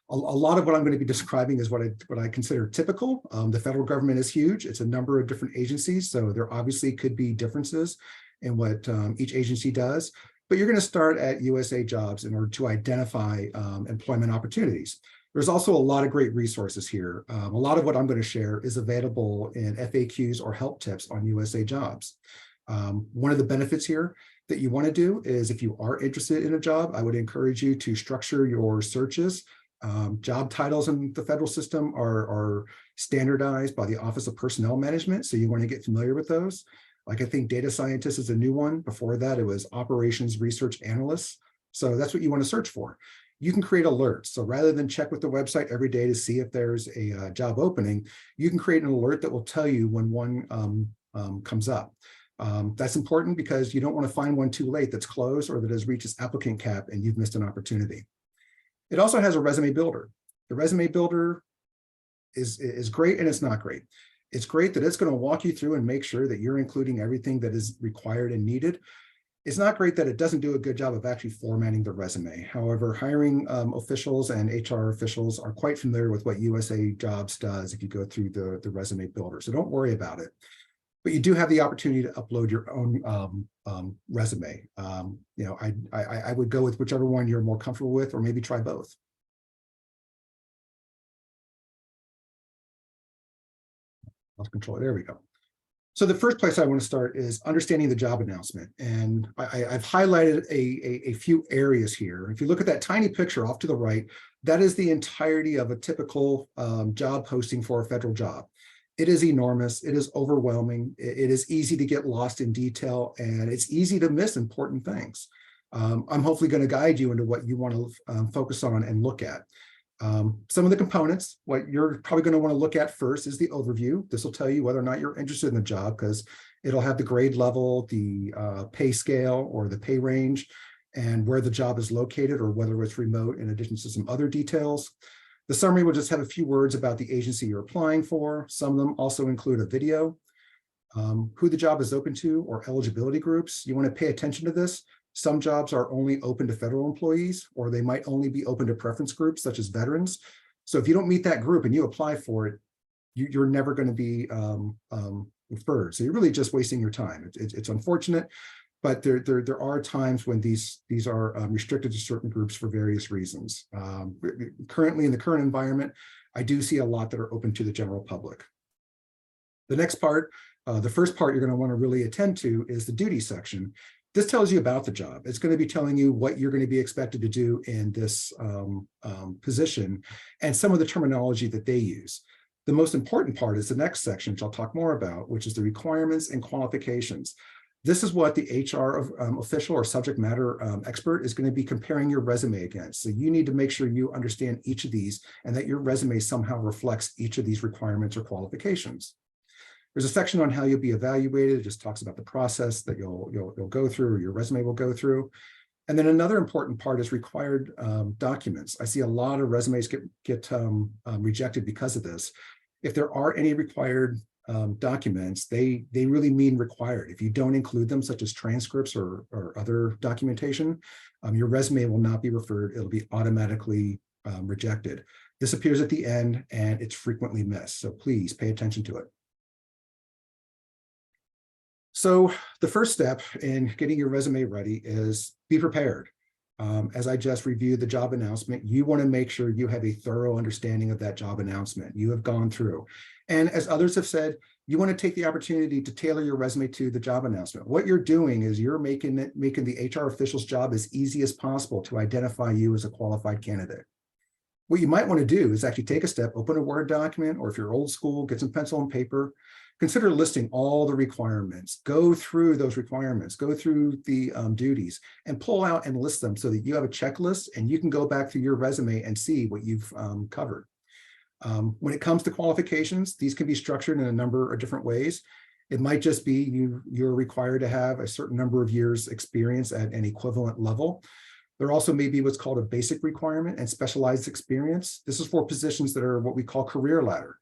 A lot of what I'm going to be describing is what I consider typical. The federal government is huge. It's a number of different agencies, so there obviously could be differences in what each agency does. But you're going to start at USA Jobs in order to identify employment opportunities. There's also a lot of great resources here. A lot of what I'm going to share is available in FAQs or help tips on USA Jobs. One of the benefits here that you want to do is, if you are interested in a job, I would encourage you to structure your searches. Job titles in the federal system are standardized by the Office of Personnel Management, so you want to get familiar with those. Like, I think data scientist is a new one. Before that, it was operations research analyst. So that's what you want to search for. You can create alerts. So rather than check with the website every day to see if there's a job opening, you can create an alert that will tell you when one comes up. That's important because you don't want to find one too late that's closed or that has reached its applicant cap and you've missed an opportunity. It also has a resume builder. The resume builder is great and it's not great. It's great that it's going to walk you through and make sure that you're including everything that is required and needed. It's not great that it doesn't do a good job of actually formatting the resume. However, hiring officials and HR officials are quite familiar with what USA Jobs does if you go through the resume builder. So don't worry about it. But you do have the opportunity to upload your own resume. I would go with whichever one you're more comfortable with, or maybe try both. Lost control. There we go. So the first place I want to start is understanding the job announcement. And I've highlighted a few areas here. If you look at that tiny picture off to the right, that is the entirety of a typical job posting for a federal job. It is enormous. It is overwhelming. It is easy to get lost in detail, and it's easy to miss important things. I'm hopefully going to guide you into what you want to focus on and look at. Some of the components, what you're probably going to want to look at first is the overview. This will tell you whether or not you're interested in the job, because it'll have the grade level, the pay scale or the pay range, and where the job is located or whether it's remote, in addition to some other details. The summary will just have a few words about the agency you're applying for. Some of them also include a video, who the job is open to, or eligibility groups. You want to pay attention to this. Some jobs are only open to federal employees, or they might only be open to preference groups such as veterans. So if you don't meet that group and you apply for it, you're never going to be referred. So you're really just wasting your time. It's unfortunate, but there are times when these are restricted to certain groups for various reasons. Currently, in the current environment, I do see a lot that are open to the general public. The next part, the first part you're going to want to really attend to is the duty section. This tells you about the job. It's going to be telling you what you're going to be expected to do in this position and some of the terminology that they use. The most important part is the next section, which I'll talk more about, which is the requirements and qualifications. This is what the HR official or subject matter expert is going to be comparing your resume against. So you need to make sure you understand each of these and that your resume somehow reflects each of these requirements or qualifications. There's a section on how you'll be evaluated. It just talks about the process that you'll go through, or your resume will go through. And then another important part is required documents. I see a lot of resumes get rejected because of this. If there are any required documents, they really mean required. If you don't include them, such as transcripts or other documentation, your resume will not be referred. It'll be automatically rejected. This appears at the end and it's frequently missed. So please pay attention to it. So the first step in getting your resume ready is be prepared. As I just reviewed the job announcement, you want to make sure you have a thorough understanding of that job announcement. You have gone through. And as others have said, you want to take the opportunity to tailor your resume to the job announcement. What you're doing is you're making the HR official's job as easy as possible to identify you as a qualified candidate. What you might want to do is actually take a step, open a Word document, or if you're old school, get some pencil and paper. Consider listing all the requirements, go through those requirements, go through the duties, and pull out and list them so that you have a checklist and you can go back through your resume and see what you've covered. When it comes to qualifications, these can be structured in a number of different ways. It might just be you're required to have a certain number of years experience at an equivalent level. There also may be what's called a basic requirement and specialized experience. This is for positions that are what we call career ladder,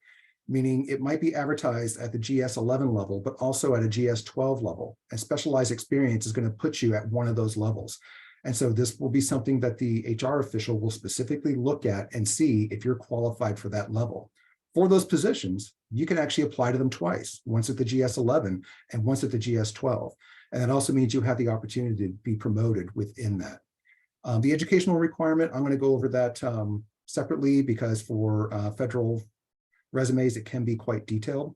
meaning it might be advertised at the GS 11 level, but also at a GS 12 level. And specialized experience is going to put you at one of those levels. And so this will be something that the HR official will specifically look at and see if you're qualified for that level. For those positions, you can actually apply to them twice, once at the GS 11 and once at the GS 12. And that also means you have the opportunity to be promoted within that. The educational requirement, I'm going to go over that separately because for federal resumes, it can be quite detailed.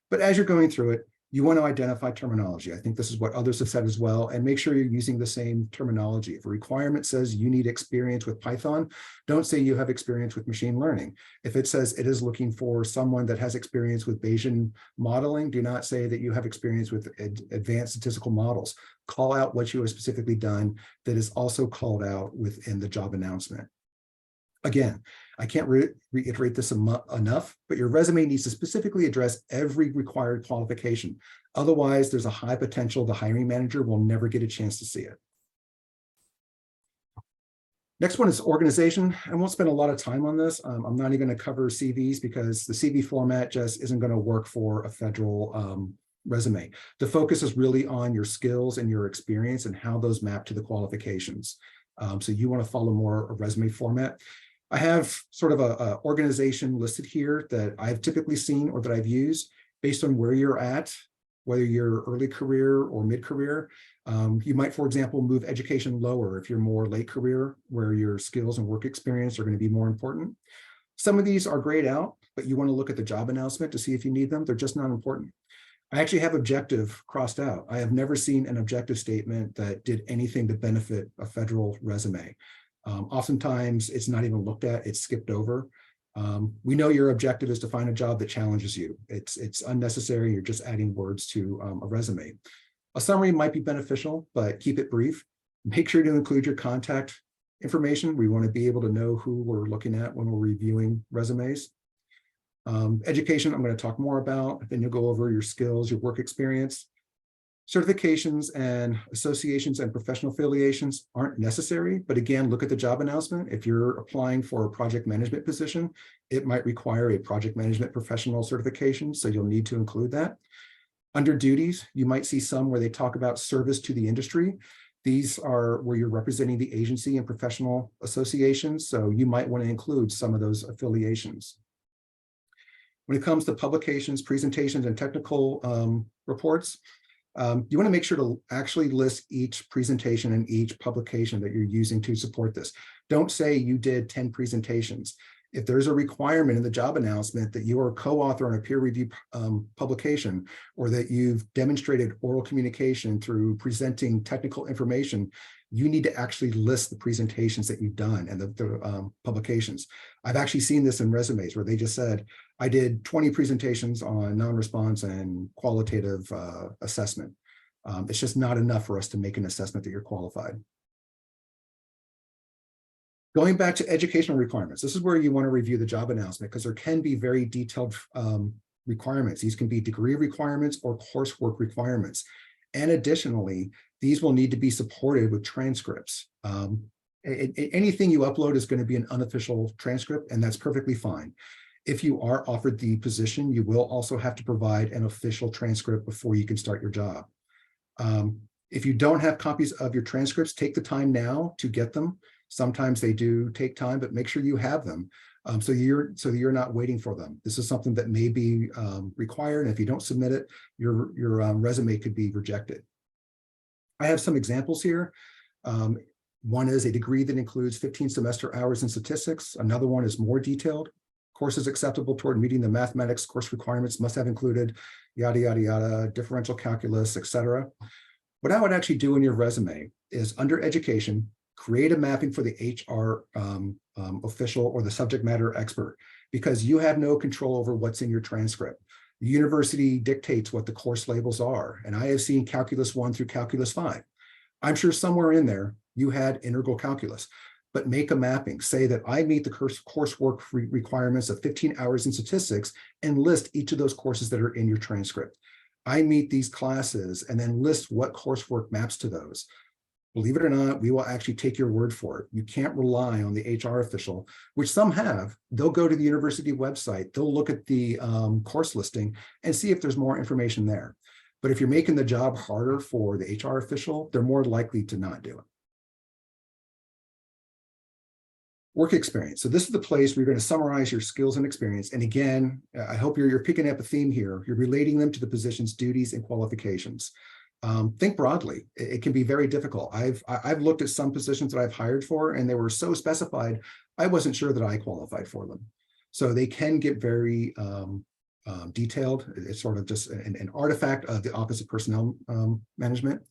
But as you're going through it, you want to identify terminology. I think this is what others have said as well, and make sure you're using the same terminology. If a requirement says you need experience with Python, don't say you have experience with machine learning. If it says it is looking for someone that has experience with Bayesian modeling, do not say that you have experience with advanced statistical models. Call out what you have specifically done that is also called out within the job announcement. Again, I can't reiterate this enough, but your resume needs to specifically address every required qualification. Otherwise, there's a high potential the hiring manager will never get a chance to see it. Next one is organization. I won't spend a lot of time on this. I'm not even going to cover CVs because the CV format just isn't going to work for a federal resume. The focus is really on your skills and your experience and how those map to the qualifications. So you want to follow more a resume format. I have sort of a organization listed here that I've typically seen or that I've used based on where you're at, whether you're early career or mid-career. You might, for example, move education lower if you're more late career, where your skills and work experience are going to be more important. Some of these are grayed out, but you want to look at the job announcement to see if you need them. They're just not important. I actually have objective crossed out. I have never seen an objective statement that did anything to benefit a federal resume. Oftentimes it's not even looked at, it's skipped over. We know your objective is to find a job that challenges you. It's unnecessary, you're just adding words to a resume. A summary might be beneficial, but keep it brief. Make sure to include your contact information. We want to be able to know who we're looking at when we're reviewing resumes. Education, I'm going to talk more about. Then you'll go over your skills, your work experience. Certifications and associations and professional affiliations aren't necessary, but again, look at the job announcement. If you're applying for a project management position, it might require a project management professional certification, so you'll need to include that. Under duties, you might see some where they talk about service to the industry. These are where you're representing the agency and professional associations, so you might want to include some of those affiliations. When it comes to publications, presentations, and technical reports, you want to make sure to actually list each presentation and each publication that you're using to support this. Don't say you did 10 presentations. If there's a requirement in the job announcement that you are a co-author on a peer review publication, or that you've demonstrated oral communication through presenting technical information, you need to actually list the presentations that you've done and the publications. I've actually seen this in resumes where they just said, I did 20 presentations on non-response and qualitative assessment. It's just not enough for us to make an assessment that you're qualified. Going back to educational requirements, this is where you want to review the job announcement, because there can be very detailed requirements. These can be degree requirements or coursework requirements. And additionally, these will need to be supported with transcripts. Anything you upload is going to be an unofficial transcript, and that's perfectly fine. If you are offered the position, you will also have to provide an official transcript before you can start your job. If you don't have copies of your transcripts, take the time now to get them. Sometimes they do take time, but make sure you have them so you're not waiting for them. This is something that may be required, and if you don't submit it, your resume could be rejected. I have some examples here. One is a degree that includes 15 semester hours in statistics. Another one is more detailed. Courses acceptable toward meeting the mathematics course requirements must have included yada, yada, yada, differential calculus, etc. What I would actually do in your resume is under education, create a mapping for the HR official or the subject matter expert, because you have no control over what's in your transcript. The university dictates what the course labels are, and I have seen Calculus 1 through Calculus 5. I'm sure somewhere in there you had integral calculus, but make a mapping. Say that I meet the coursework requirements of 15 hours in statistics, and list each of those courses that are in your transcript. I meet these classes, and then list what coursework maps to those. Believe it or not, we will actually take your word for it. You can't rely on the HR official, which some have. They'll go to the university website, they'll look at the course listing and see if there's more information there. But if you're making the job harder for the HR official, they're more likely to not do it. Work experience. So this is the place where you're going to summarize your skills and experience. And again, I hope you're picking up a theme here. You're relating them to the position's duties and qualifications. Think broadly. It can be very difficult. I've looked at some positions that I've hired for, and they were so specified, I wasn't sure that I qualified for them. So they can get very detailed. It's sort of just an artifact of the Office of Personnel Management.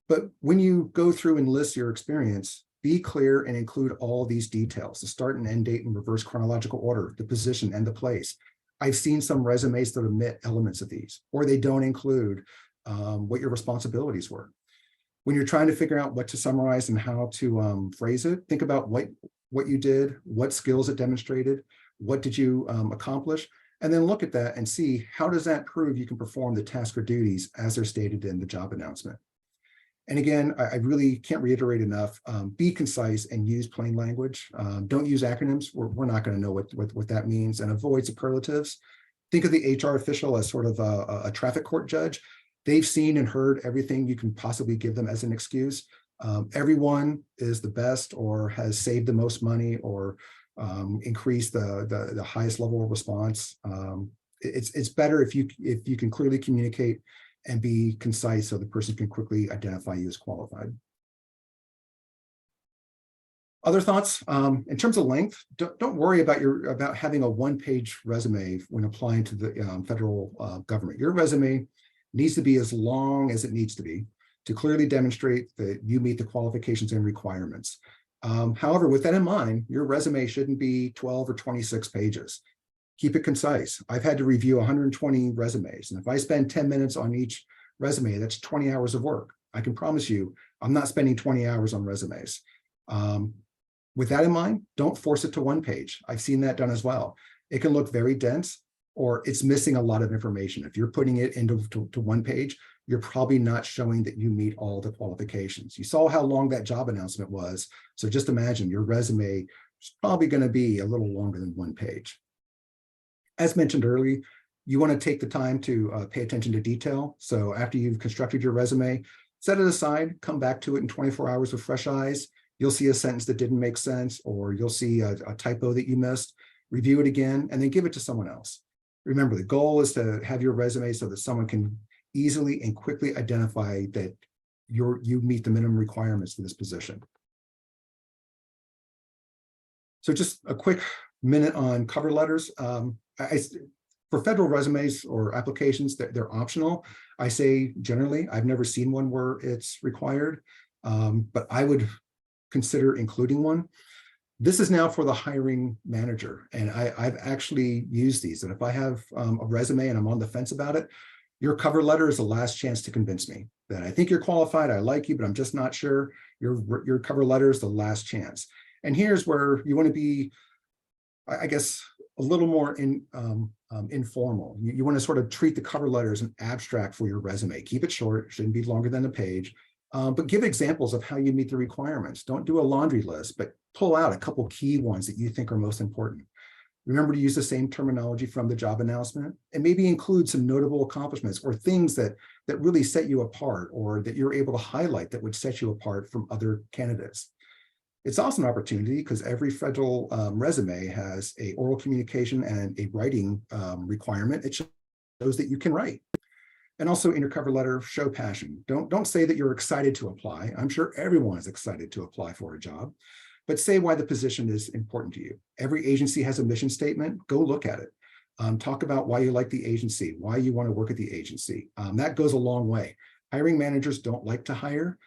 But when you go through and list your experience, be clear and include all these details, the start and end date in reverse chronological order, the position and the place. I've seen some resumes that omit elements of these, or they don't include what your responsibilities were. When you're trying to figure out what to summarize and how to phrase it, think about what you did, what skills it demonstrated, what did you accomplish, and then look at that and see how does that prove you can perform the task or duties as they're stated in the job announcement. And again, I really can't reiterate enough, be concise and use plain language. Don't use acronyms. We're not going to know what that means, and avoid superlatives. Think of the HR official as sort of a traffic court judge. They've seen and heard everything you can possibly give them as an excuse. Everyone is the best or has saved the most money or increased the highest level of response. It's better if you can clearly communicate and be concise so the person can quickly identify you as qualified. Other thoughts in terms of length, don't worry about having a one-page resume when applying to the federal government. Your resume needs to be as long as it needs to be to clearly demonstrate that you meet the qualifications and requirements. However, with that in mind, your resume shouldn't be 12 or 26 pages. Keep it concise. I've had to review 120 resumes, and if I spend 10 minutes on each resume, that's 20 hours of work. I can promise you, I'm not spending 20 hours on resumes. With that in mind, don't force it to one page. I've seen that done as well. It can look very dense, or it's missing a lot of information. If you're putting it into one page, you're probably not showing that you meet all the qualifications. You saw how long that job announcement was. So just imagine your resume is probably going to be a little longer than one page. As mentioned earlier, you want to take the time to pay attention to detail. So after you've constructed your resume, set it aside, come back to it in 24 hours with fresh eyes. You'll see a sentence that didn't make sense, or you'll see a typo that you missed. Review it again, and then give it to someone else. Remember, the goal is to have your resume so that someone can easily and quickly identify that you meet the minimum requirements for this position. So just a quick minute on cover letters. For federal resumes or applications, they're optional. I say generally, I've never seen one where it's required, but I would consider including one. This is now for the hiring manager, and I've actually used these. And if I have a resume and I'm on the fence about it, your cover letter is the last chance to convince me that I think you're qualified, I like you, but I'm just not sure. Your cover letter is the last chance. And here's where you want to be, I guess, a little more informal. You want to sort of treat the cover letter as an abstract for your resume. Keep it short, shouldn't be longer than a page. But give examples of how you meet the requirements. Don't do a laundry list, but pull out a couple key ones that you think are most important. Remember to use the same terminology from the job announcement, and maybe include some notable accomplishments or things that really set you apart, or that you're able to highlight that would set you apart from other candidates. It's also an opportunity because every federal resume has an oral communication and a writing requirement. It shows that you can write. And also in your cover letter, show passion. Don't say that you're excited to apply. I'm sure everyone is excited to apply for a job, but say why the position is important to you. Every agency has a mission statement. Go look at it. Talk about why you like the agency, why you want to work at the agency. That goes a long way. Hiring managers don't like to hire.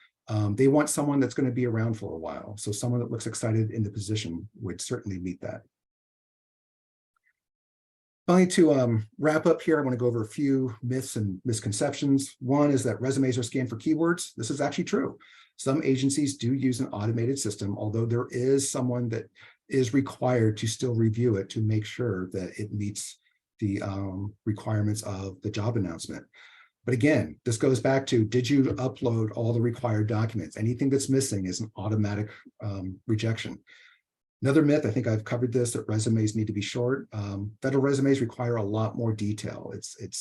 They want someone that's going to be around for a while. So someone that looks excited in the position would certainly meet that. Finally, to wrap up here, I want to go over a few myths and misconceptions. One is that resumes are scanned for keywords. This is actually true. Some agencies do use an automated system, although there is someone that is required to still review it to make sure that it meets the requirements of the job announcement. But again, this goes back to, did you upload all the required documents? Anything that's missing is an automatic rejection. Another myth, I think I've covered this, that resumes need to be short. Federal resumes require a lot more detail.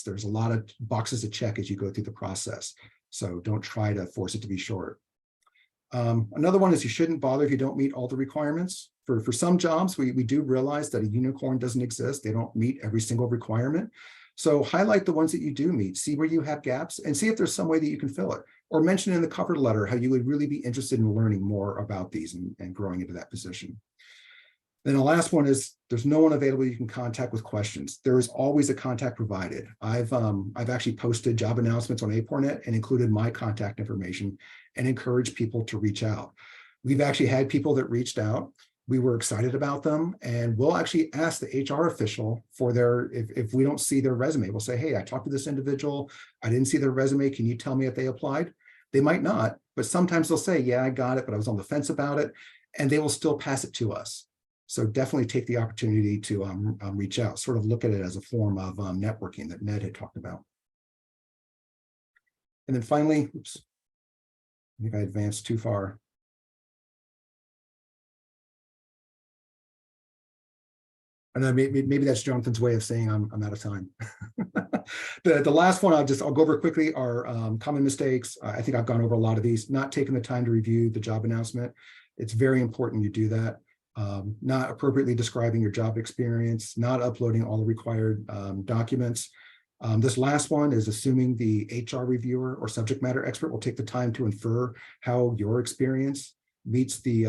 There's a lot of boxes to check as you go through the process. So don't try to force it to be short. Another one is you shouldn't bother if you don't meet all the requirements. For some jobs, we do realize that a unicorn doesn't exist. They don't meet every single requirement. So highlight the ones that you do meet, see where you have gaps, and see if there's some way that you can fill it. Or mention in the cover letter how you would really be interested in learning more about these and growing into that position. Then the last one is, there's no one available you can contact with questions. There is always a contact provided. I've actually posted job announcements on AAPOR.net and included my contact information and encouraged people to reach out. We've actually had people that reached out. We were excited about them, and we'll actually ask the HR official for if we don't see their resume, we'll say, hey, I talked to this individual. I didn't see their resume. Can you tell me if they applied? They might not, but sometimes they'll say, yeah, I got it, but I was on the fence about it, and they will still pass it to us. So definitely take the opportunity to reach out, sort of look at it as a form of networking that Ned had talked about. And then finally, oops, I think I advanced too far. I know maybe that's Jonathan's way of saying I'm out of time. The last one I'll go over quickly are common mistakes. I think I've gone over a lot of these. Not taking the time to review the job announcement. It's very important you do that. Not appropriately describing your job experience, not uploading all the required documents. This last one is assuming the HR reviewer or subject matter expert will take the time to infer how your experience meets the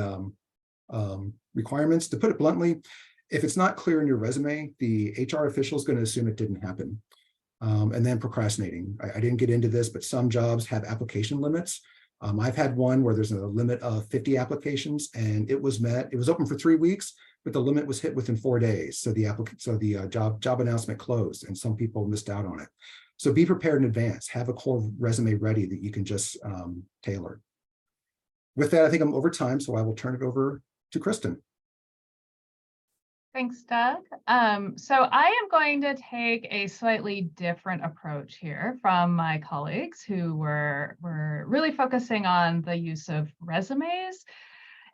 requirements. To put it bluntly, if it's not clear in your resume, the HR official is going to assume it didn't happen. And then procrastinating. I didn't get into this, but some jobs have application limits. I've had one where there's a limit of 50 applications and it was met. It was open for 3 weeks, but the limit was hit within 4 days. So the job announcement closed and some people missed out on it. So be prepared in advance. Have a core resume ready that you can just tailor. With that, I think I'm over time, so I will turn it over to Kristen. Thanks, Doug. So I am going to take a slightly different approach here from my colleagues who were really focusing on the use of resumes.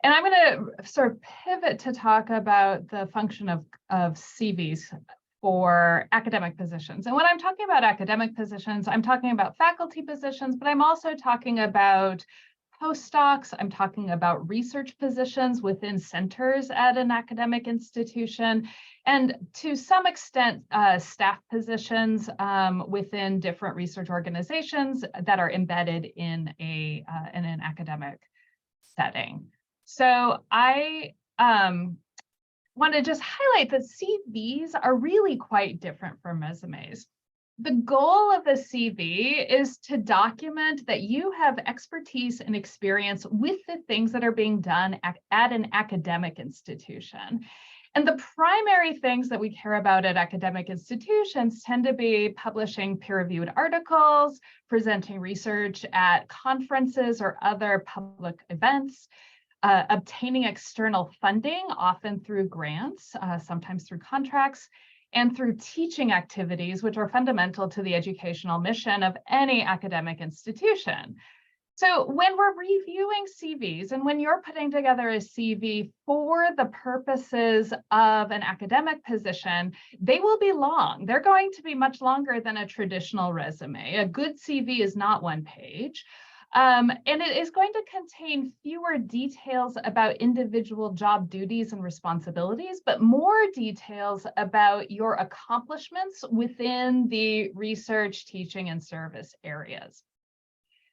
And I'm going to sort of pivot to talk about the function of CVs for academic positions. And when I'm talking about academic positions, I'm talking about faculty positions, but I'm also talking about postdocs, I'm talking about research positions within centers at an academic institution, and to some extent, staff positions within different research organizations that are embedded in an academic setting. So I want to just highlight that CVs are really quite different from resumes. The goal of the CV is to document that you have expertise and experience with the things that are being done at an academic institution. And the primary things that we care about at academic institutions tend to be publishing peer-reviewed articles, presenting research at conferences or other public events, obtaining external funding, often through grants, sometimes through contracts, and through teaching activities, which are fundamental to the educational mission of any academic institution. So when we're reviewing CVs and when you're putting together a CV for the purposes of an academic position, they will be long. They're going to be much longer than a traditional resume. A good CV is not 1 page. And it is going to contain fewer details about individual job duties and responsibilities, but more details about your accomplishments within the research, teaching, and service areas.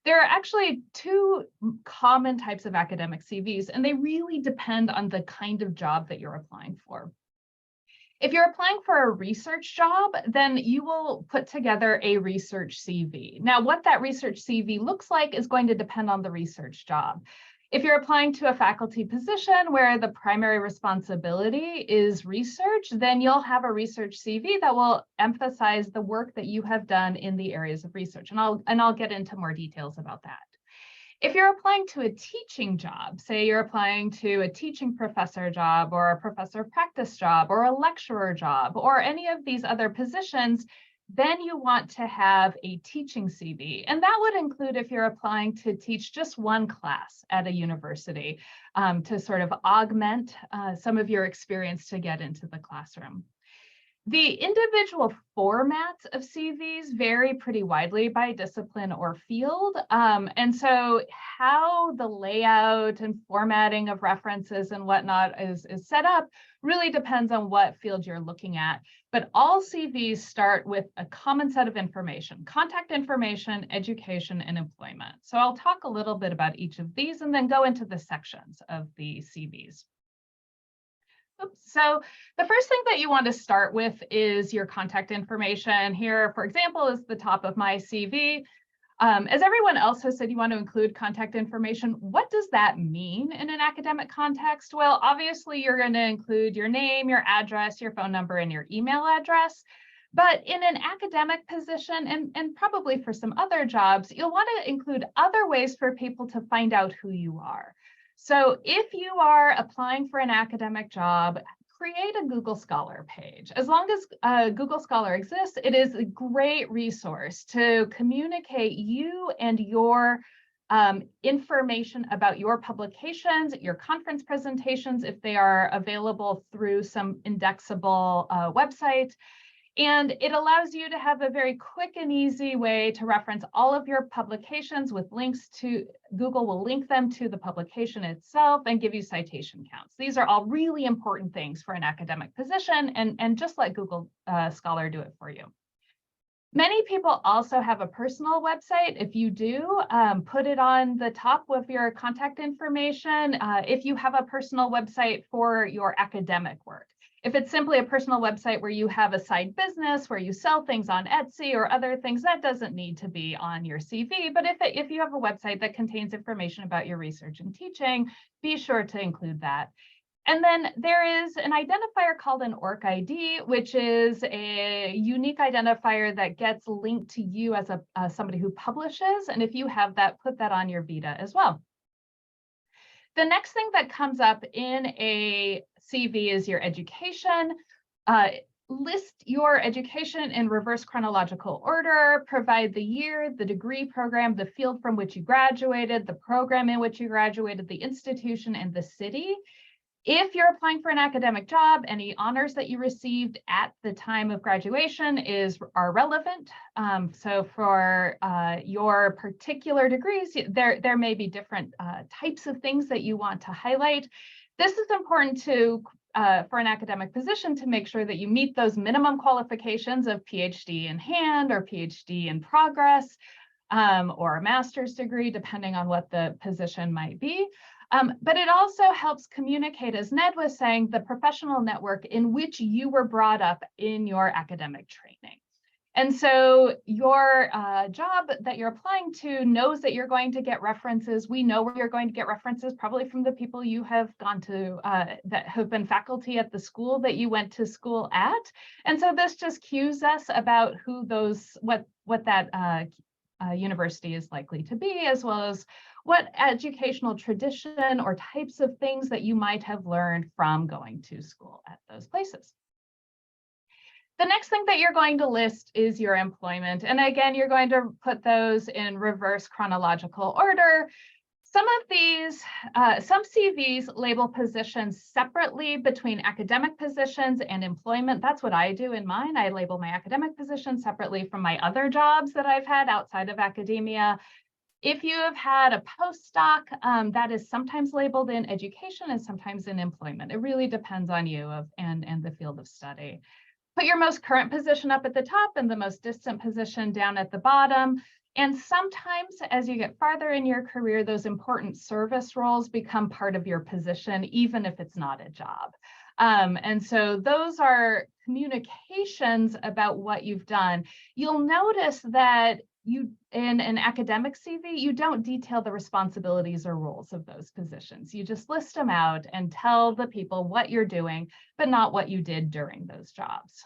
There are actually 2 common types of academic CVs, and they really depend on the kind of job that you're applying for. If you're applying for a research job, then you will put together a research CV. Now, what that research CV looks like is going to depend on the research job. If you're applying to a faculty position where the primary responsibility is research, then you'll have a research CV that will emphasize the work that you have done in the areas of research. And I'll get into more details about that. If you're applying to a teaching job, say you're applying to a teaching professor job or a professor of practice job or a lecturer job or any of these other positions, then you want to have a teaching CV. And that would include if you're applying to teach just 1 class at a university to sort of augment some of your experience to get into the classroom. The individual formats of CVs vary pretty widely by discipline or field. And so how the layout and formatting of references and whatnot is set up really depends on what field you're looking at. But all CVs start with a common set of information: contact information, education, and employment. So I'll talk a little bit about each of these and then go into the sections of the CVs. So the first thing that you want to start with is your contact information. Here, for example, is the top of my CV. As everyone else has said, you want to include contact information. What does that mean in an academic context? Well, obviously, you're going to include your name, your address, your phone number, and your email address. But in an academic position, and probably for some other jobs, you'll want to include other ways for people to find out who you are. So if you are applying for an academic job, create a Google Scholar page. As long as Google Scholar exists, it is a great resource to communicate you and your information about your publications, your conference presentations, if they are available through some indexable website. And it allows you to have a very quick and easy way to reference all of your publications with links to, Google will link them to the publication itself and give you citation counts. These are all really important things for an academic position, and just let Google Scholar do it for you. Many people also have a personal website. If you do, put it on the top with your contact information. If you have a personal website for your academic work. If it's simply a personal website where you have a side business, where you sell things on Etsy or other things, that doesn't need to be on your CV. But if you have a website that contains information about your research and teaching, be sure to include that. And then there is an identifier called an ORC ID, which is a unique identifier that gets linked to you as somebody who publishes. And if you have that, put that on your Vita as well. The next thing that comes up in a CV is your education. List your education in reverse chronological order, provide the year, the degree program, the field from which you graduated, the program in which you graduated, the institution, and the city. If you're applying for an academic job, any honors that you received at the time of graduation are relevant. So for your particular degrees, there may be different types of things that you want to highlight. This is important for an academic position to make sure that you meet those minimum qualifications of PhD in hand or PhD in progress, or a master's degree, depending on what the position might be. But it also helps communicate, as Ned was saying, the professional network in which you were brought up in your academic training. And so your job that you're applying to knows that you're going to get references. We know where you're going to get references, probably from the people you have gone to that have been faculty at the school that you went to school at. And so this just cues us about who what that university is likely to be, as well as what educational tradition or types of things that you might have learned from going to school at those places. The next thing that you're going to list is your employment. And again, you're going to put those in reverse chronological order. Some of these, some CVs label positions separately between academic positions and employment. That's what I do in mine. I label my academic position separately from my other jobs that I've had outside of academia. If you have had a postdoc, that is sometimes labeled in education and sometimes in employment. It really depends on you and the field of study. Put your most current position up at the top and the most distant position down at the bottom. And sometimes as you get farther in your career, those important service roles become part of your position, even if it's not a job. And so those are communications about what you've done. You'll notice that in an academic CV, you don't detail the responsibilities or roles of those positions. You just list them out and tell the people what you're doing, but not what you did during those jobs.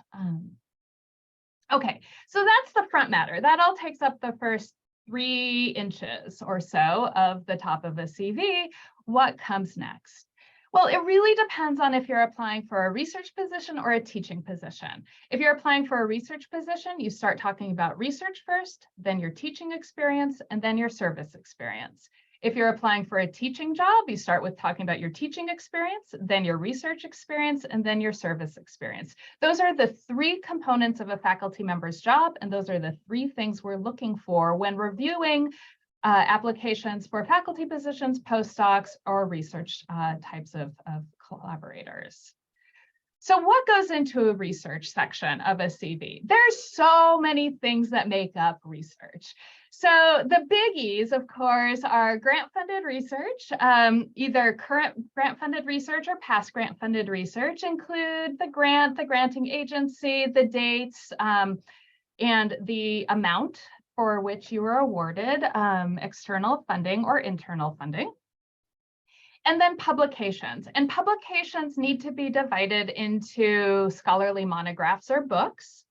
Okay, so that's the front matter. That all takes up the first 3 inches or so of the top of a CV. What comes next? Well, it really depends on if you're applying for a research position or a teaching position. If you're applying for a research position, you start talking about research first, then your teaching experience, and then your service experience. If you're applying for a teaching job, you start with talking about your teaching experience, then your research experience, and then your service experience. Those are the 3 components of a faculty member's job, and those are the 3 things we're looking for when reviewing applications for faculty positions, postdocs, or research types of collaborators. So what goes into a research section of a CV? There's so many things that make up research. So the biggies, of course, are grant-funded research. Either current grant-funded research or past grant-funded research include the grant, the granting agency, the dates, and the amount for which you were awarded external funding or internal funding. And then publications. And publications need to be divided into scholarly monographs or books,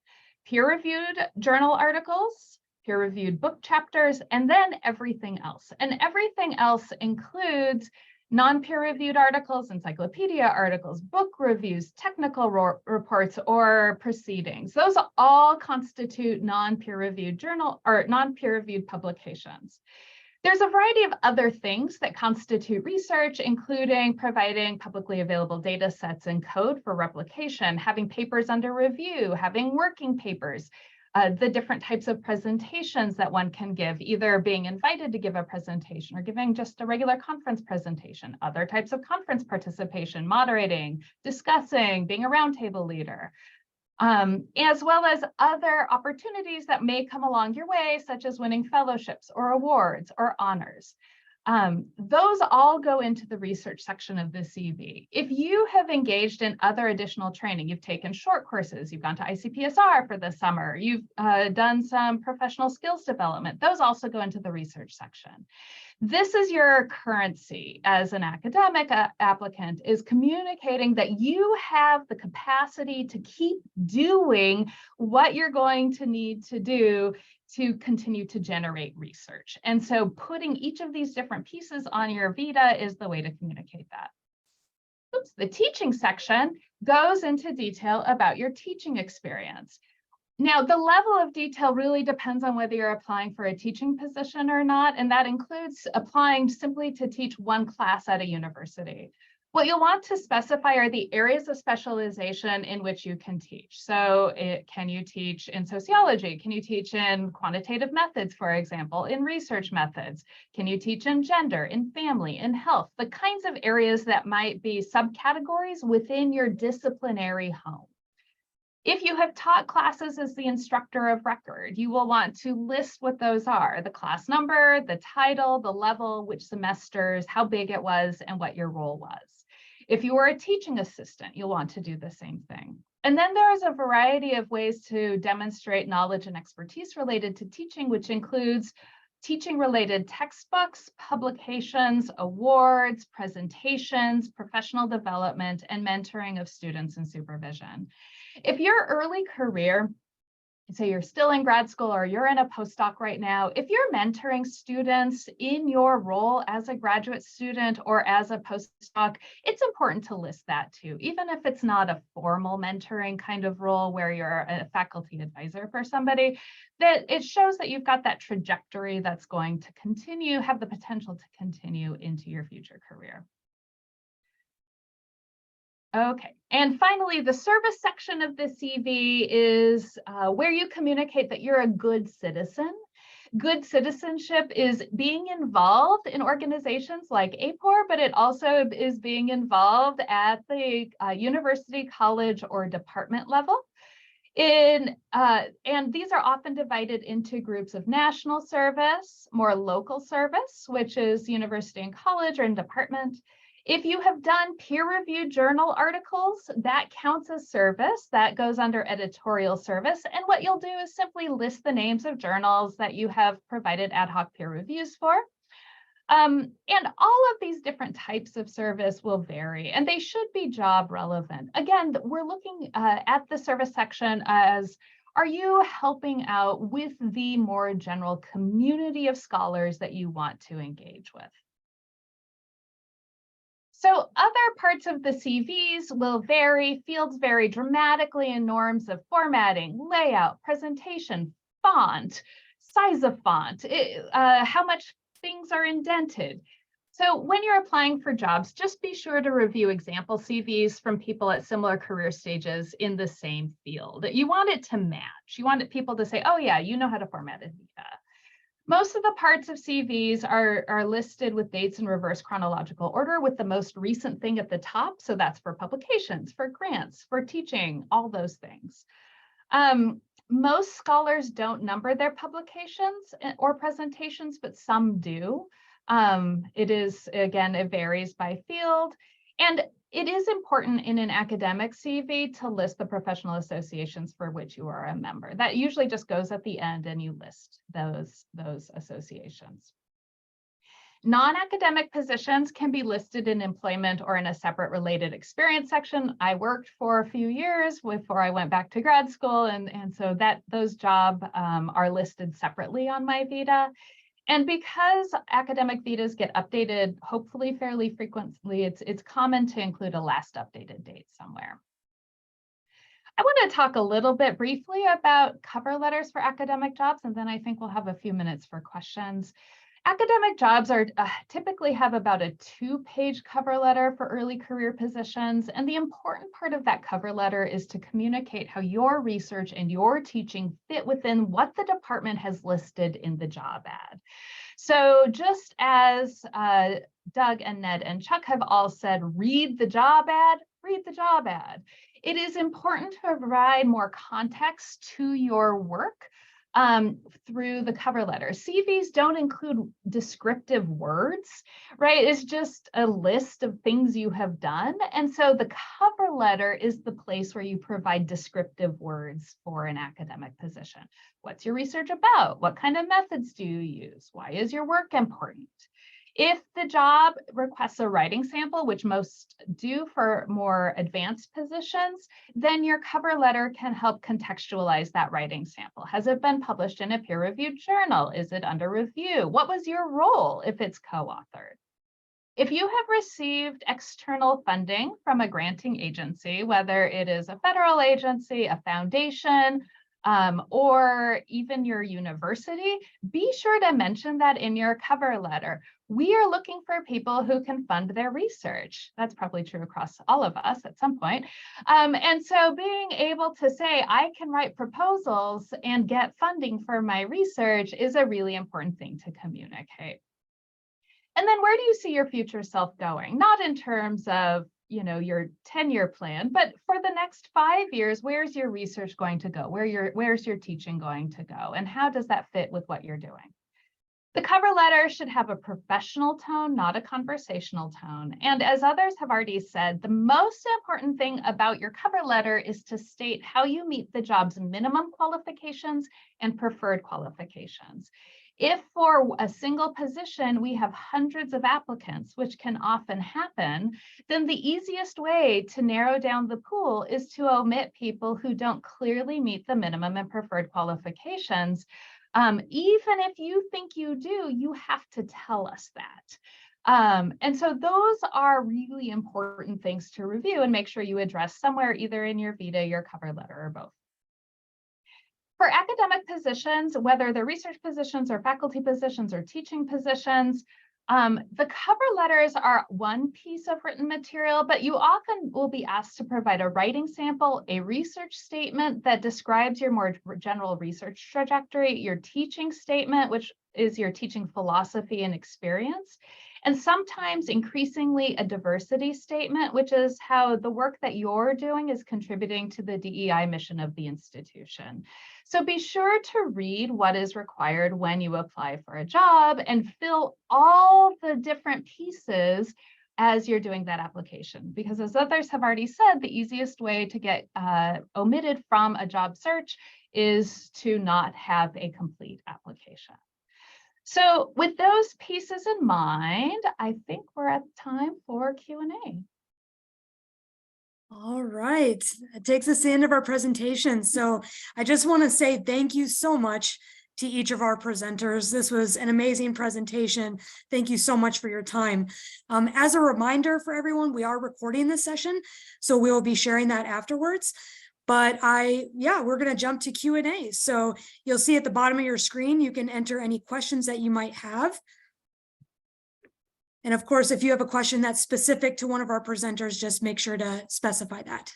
peer-reviewed journal articles, peer-reviewed book chapters, and then everything else. And everything else includes non-peer-reviewed articles, encyclopedia articles, book reviews, technical reports, or proceedings. Those all constitute non-peer-reviewed journal or non-peer-reviewed publications. There's a variety of other things that constitute research, including providing publicly available data sets and code for replication, having papers under review, having working papers, the different types of presentations that one can give, either being invited to give a presentation or giving just a regular conference presentation, other types of conference participation, moderating, discussing, being a roundtable leader. As well as other opportunities that may come along your way, such as winning fellowships or awards or honors. Those all go into the research section of the CV. If you have engaged in other additional training, you've taken short courses, you've gone to ICPSR for the summer, you've done some professional skills development, those also go into the research section. This is your currency as an academic applicant, is communicating that you have the capacity to keep doing what you're going to need to do to continue to generate research. And so putting each of these different pieces on your vita is the way to communicate that. Oops, the teaching section goes into detail about your teaching experience. Now, the level of detail really depends on whether you're applying for a teaching position or not, and that includes applying simply to teach one class at a university. What you'll want to specify are the areas of specialization in which you can teach. So can you teach in sociology? Can you teach in quantitative methods, for example, in research methods? Can you teach in gender, in family, in health? The kinds of areas that might be subcategories within your disciplinary home. If you have taught classes as the instructor of record, you will want to list what those are: the class number, the title, the level, which semesters, how big it was, and what your role was. If you were a teaching assistant, you'll want to do the same thing. And then there's a variety of ways to demonstrate knowledge and expertise related to teaching, which includes teaching related textbooks, publications, awards, presentations, professional development, and mentoring of students and supervision. If your early career, say you're still in grad school or you're in a postdoc right now, if you're mentoring students in your role as a graduate student or as a postdoc, it's important to list that too, even if it's not a formal mentoring kind of role where you're a faculty advisor for somebody, that it shows that you've got that trajectory that's going to continue, have the potential to continue into your future career. Okay, and finally, the service section of the CV is where you communicate that you're a good citizen. Good citizenship is being involved in organizations like AAPOR, but it also is being involved at the university, college, or department level. And these are often divided into groups of national service, more local service, which is university and college or in department. If you have done peer-reviewed journal articles, that counts as service. That goes under editorial service. And what you'll do is simply list the names of journals that you have provided ad hoc peer reviews for. And all of these different types of service will vary, and they should be job relevant. Again, we're looking at the service section as, are you helping out with the more general community of scholars that you want to engage with? So other parts of the CVs will vary. Fields vary dramatically in norms of formatting, layout, presentation, font, size of font, how much things are indented. So when you're applying for jobs, just be sure to review example CVs from people at similar career stages in the same field. You want it to match. You want people to say, oh yeah, you know how to format a vita. Most of the parts of CVs are listed with dates in reverse chronological order, with the most recent thing at the top. So that's for publications, for grants, for teaching, all those things. Most scholars don't number their publications or presentations, but some do. It varies by field. And it is important in an academic CV to list the professional associations for which you are a member. That usually just goes at the end and you list those associations. Non-academic positions can be listed in employment or in a separate related experience section. I worked for a few years before I went back to grad school, and so those jobs are listed separately on my vita. And because academic vitas get updated, hopefully fairly frequently, it's common to include a last updated date somewhere. I want to talk a little bit briefly about cover letters for academic jobs, and then I think we'll have a few minutes for questions. Academic jobs are typically have about a 2-page cover letter for early career positions. And the important part of that cover letter is to communicate how your research and your teaching fit within what the department has listed in the job ad. So just as Doug and Ned and Chuck have all said, read the job ad, read the job ad. It is important to provide more context to your work through the cover letter. CVs don't include descriptive words, right? It's just a list of things you have done. And so the cover letter is the place where you provide descriptive words for an academic position. What's your research about? What kind of methods do you use? Why is your work important? If the job requests a writing sample, which most do for more advanced positions, then your cover letter can help contextualize that writing sample. Has it been published in a peer-reviewed journal? Is it under review? What was your role if it's co-authored? If you have received external funding from a granting agency, whether it is a federal agency, a foundation, or even your university, be sure to mention that in your cover letter. We are looking for people who can fund their research. That's probably true across all of us at some point. And so being able to say, I can write proposals and get funding for my research is a really important thing to communicate. And then where do you see your future self going? Not in terms of your 10-year plan, but for the next 5 years, where's your research going to go? Where's your teaching going to go? And how does that fit with what you're doing? The cover letter should have a professional tone, not a conversational tone. And as others have already said, the most important thing about your cover letter is to state how you meet the job's minimum qualifications and preferred qualifications. If for a single position, we have hundreds of applicants, which can often happen, then the easiest way to narrow down the pool is to omit people who don't clearly meet the minimum and preferred qualifications. Even if you think you do, you have to tell us that. And so those are really important things to review and make sure you address somewhere, either in your vita, your cover letter, or both. For academic positions, whether they're research positions or faculty positions or teaching positions, the cover letters are one piece of written material, but you often will be asked to provide a writing sample, a research statement that describes your more general research trajectory, your teaching statement, which is your teaching philosophy and experience, and sometimes increasingly a diversity statement, which is how the work that you're doing is contributing to the DEI mission of the institution. So be sure to read what is required when you apply for a job and fill all the different pieces as you're doing that application. Because as others have already said, the easiest way to get omitted from a job search is to not have a complete application. So with those pieces in mind, I think we're at time for Q&A. All right, it takes us to the end of our presentation. So I just want to say thank you so much to each of our presenters. This was an amazing presentation. Thank you so much for your time. As a reminder for everyone, we are recording this session, so we will be sharing that afterwards. But we're going to jump to Q&A. So you'll see at the bottom of your screen, you can enter any questions that you might have. And of course, if you have a question that's specific to one of our presenters, just make sure to specify that.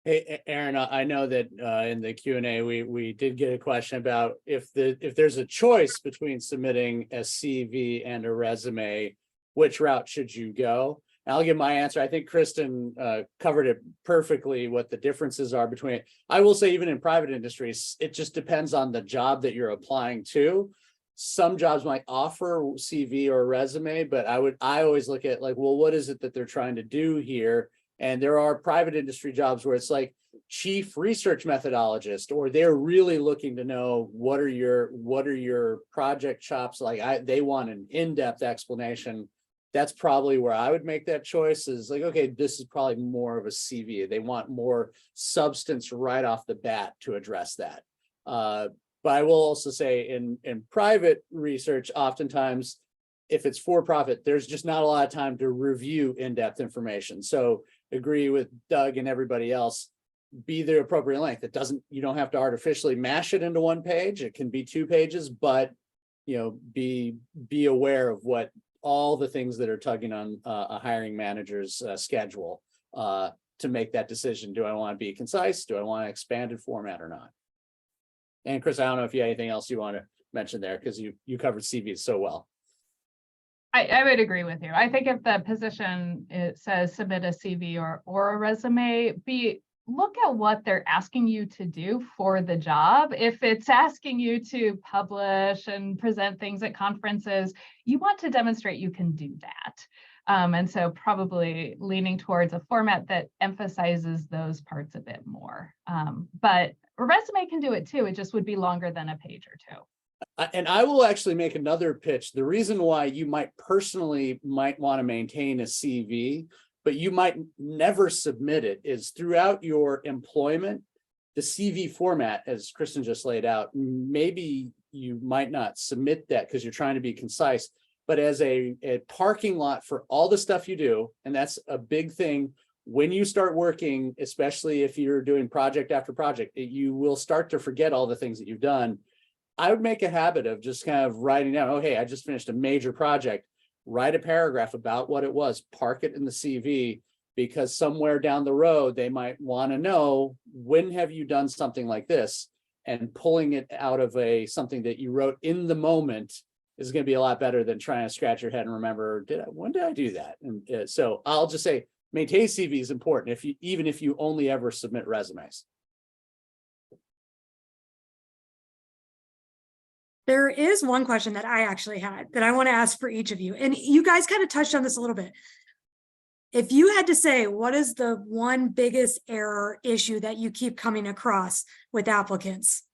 Hey, Aaron, I know that in the Q&A, we did get a question about if there's a choice between submitting a CV and a resume, which route should you go? And I'll give my answer. I think Kristen covered it perfectly, what the differences are between it. I will say even in private industries, it just depends on the job that you're applying to. Some jobs might offer CV or resume, but I always look at like, well, what is it that they're trying to do here? And there are private industry jobs where it's like chief research methodologist, or they're really looking to know what are your project chops like. They want an in-depth explanation. That's probably where I would make that choice, is like, okay, this is probably more of a CV. They want more substance right off the bat to address that. But I will also say in private research, oftentimes, if it's for profit, there's just not a lot of time to review in-depth information. So agree with Doug and everybody else, be the appropriate length. You don't have to artificially mash it into one page. It can be 2 pages, but be aware of what all the things that are tugging on a hiring manager's schedule to make that decision. Do I want to be concise? Do I want an expanded format or not? And Chris, I don't know if you have anything else you want to mention there, because you covered CVs so well. I would agree with you. I think if the position, it says submit a CV or a resume, look at what they're asking you to do for the job. If it's asking you to publish and present things at conferences, you want to demonstrate you can do that. And so probably leaning towards a format that emphasizes those parts a bit more. But a resume can do it too. It just would be longer than a page or two. And I will actually make another pitch. The reason why you might want to maintain a CV, but you might never submit it, is throughout your employment, the CV format, as Kristen just laid out, maybe you might not submit that because you're trying to be concise, but as a parking lot for all the stuff you do. And that's a big thing when you start working, especially if you're doing project after project, you will start to forget all the things that you've done. I would make a habit of just kind of writing down, oh, hey, I just finished a major project. Write a paragraph about what it was, park it in the CV, because somewhere down the road, they might want to know, when have you done something like this? And pulling it out of something that you wrote in the moment is going to be a lot better than trying to scratch your head and remember, when did I do that? And so I'll just say, maintain CV is important, even if you only ever submit resumes. There is one question that I actually had that I want to ask for each of you. And you guys kind of touched on this a little bit. If you had to say, what is the one biggest error issue that you keep coming across with applicants?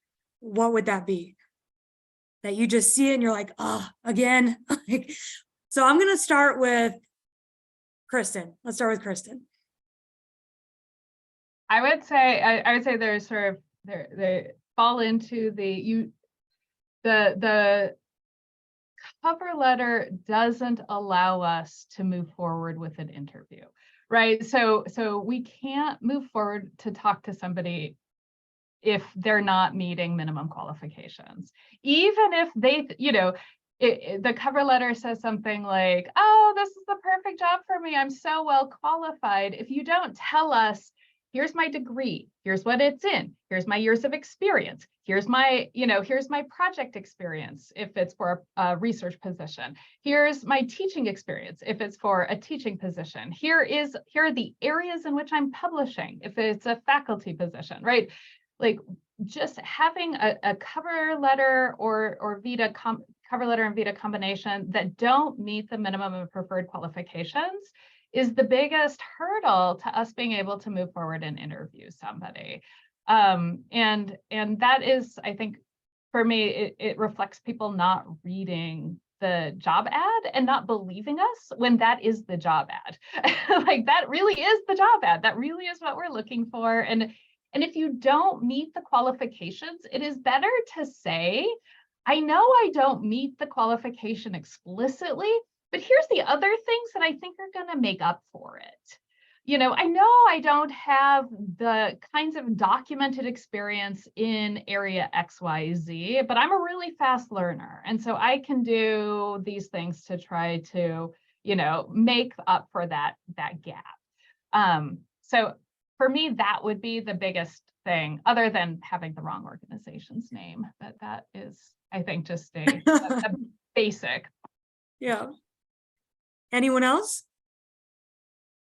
What would that be? That you just see it and you're like, oh, again. So I'm going to start with Kristen. Let's start with Kristen. I would say there's sort of, they fall into the cover letter doesn't allow us to move forward with an interview, right? So we can't move forward to talk to somebody if they're not meeting minimum qualifications. Even if they, the cover letter says something like, oh, this is the perfect job for me, I'm so well qualified. If you don't tell us, here's my degree, here's what it's in, here's my years of experience, here's my project experience if it's for a research position, here's my teaching experience if it's for a teaching position, here are the areas in which I'm publishing if it's a faculty position, right? Like, just having a cover letter or Vita cover letter and Vita combination that don't meet the minimum of preferred qualifications is the biggest hurdle to us being able to move forward and interview somebody. And that is, I think, for me, it reflects people not reading the job ad and not believing us when that is the job ad. Like, that really is the job ad. That really is what we're looking for. And if you don't meet the qualifications, it is better to say, I know I don't meet the qualification explicitly, but here's the other things that I think are going to make up for it. I know I don't have the kinds of documented experience in area XYZ, but I'm a really fast learner. And so I can do these things to try to, make up for that gap. So for me, that would be the biggest thing, other than having the wrong organization's name. But that is, I think, just a basic. Yeah. Anyone else?